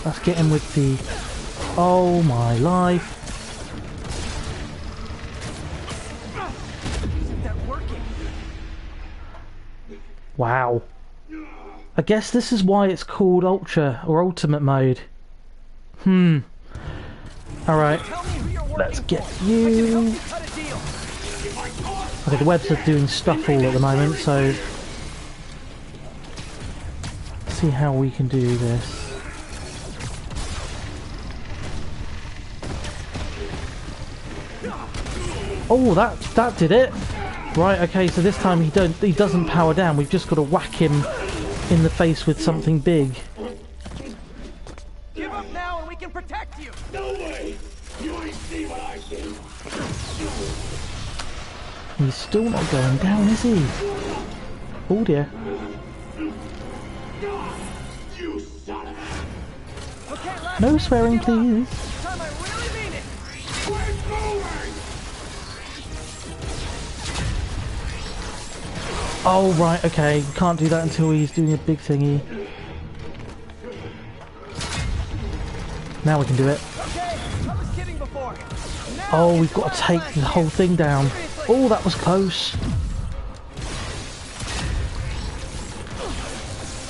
Let's get in with the... Oh my life. Isn't that working? Wow. I guess this is why it's called Ultra or Ultimate Mode. Alright. Let's get you... Okay, the webs are doing stuff all at the moment, so... Let's see how we can do this. Oh, that did it! Right, okay, so this time he doesn't power down, we've just got to whack him in the face with something big. Give up now and we can protect you! No way! You ain't see what I see! He's still not going down, is he? Oh dear. You son of a... Okay, No swearing, please. This time I really mean it! We're moving! Oh, right, okay. Can't do that until he's doing a big thingy. Now we can do it. Okay, I was kidding before. Oh, we've got to take the whole thing down. Oh, that was close.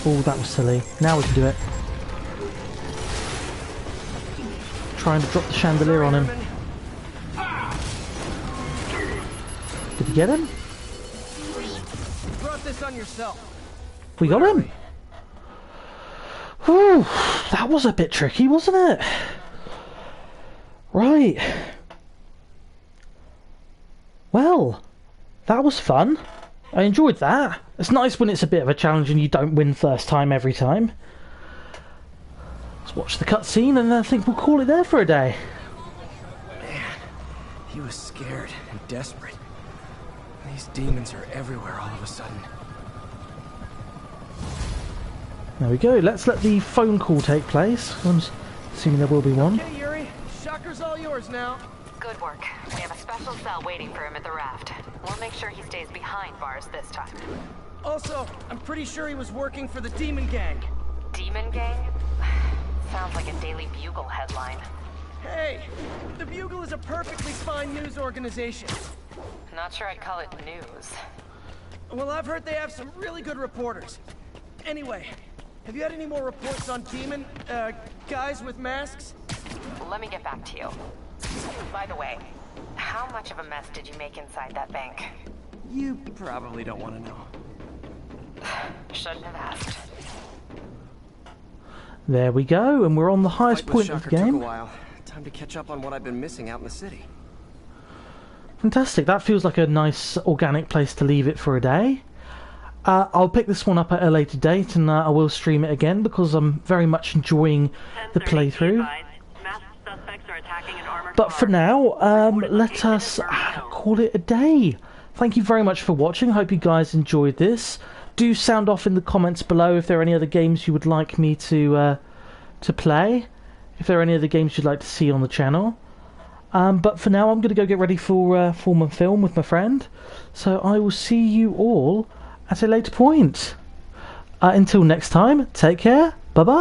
Oh, that was silly. Now we can do it. Trying to drop the chandelier on him. Did you get him? You brought this on yourself. We got him. Whew, that was a bit tricky, wasn't it? Right. Well, that was fun. I enjoyed that. It's nice when it's a bit of a challenge and you don't win first time every time. Let's watch the cutscene and I think we'll call it there for a day. Man, he was scared and desperate. These demons are everywhere all of a sudden. There we go. Let's let the phone call take place. I'm assuming there will be one. Okay, Yuri. Shocker's all yours now. Good work. We have a special cell waiting for him at the raft. We'll make sure he stays behind bars this time. Also, I'm pretty sure he was working for the Demon Gang. Demon Gang? Sounds like a Daily Bugle headline. Hey, the Bugle is a perfectly fine news organization. Not sure I'd call it news. Well, I've heard they have some really good reporters. Anyway, have you had any more reports on demon, guys with masks? Let me get back to you. By the way, how much of a mess did you make inside that bank? You probably don't want to know. Shouldn't have asked. There we go, and we're on the highest point of the game. Took a while. Time to catch up on what I've been missing out in the city. Fantastic, that feels like a nice organic place to leave it for a day. I'll pick this one up at a later date and I will stream it again because I'm very much enjoying the playthrough. But for now, let us call it a day. Thank you very much for watching. I hope you guys enjoyed this. Do sound off in the comments below if there are any other games you would like me to play. If there are any other games you'd like to see on the channel. But for now, I'm going to go get ready for my film with my friend. So I will see you all at a later point. Until next time, take care. Bye-bye.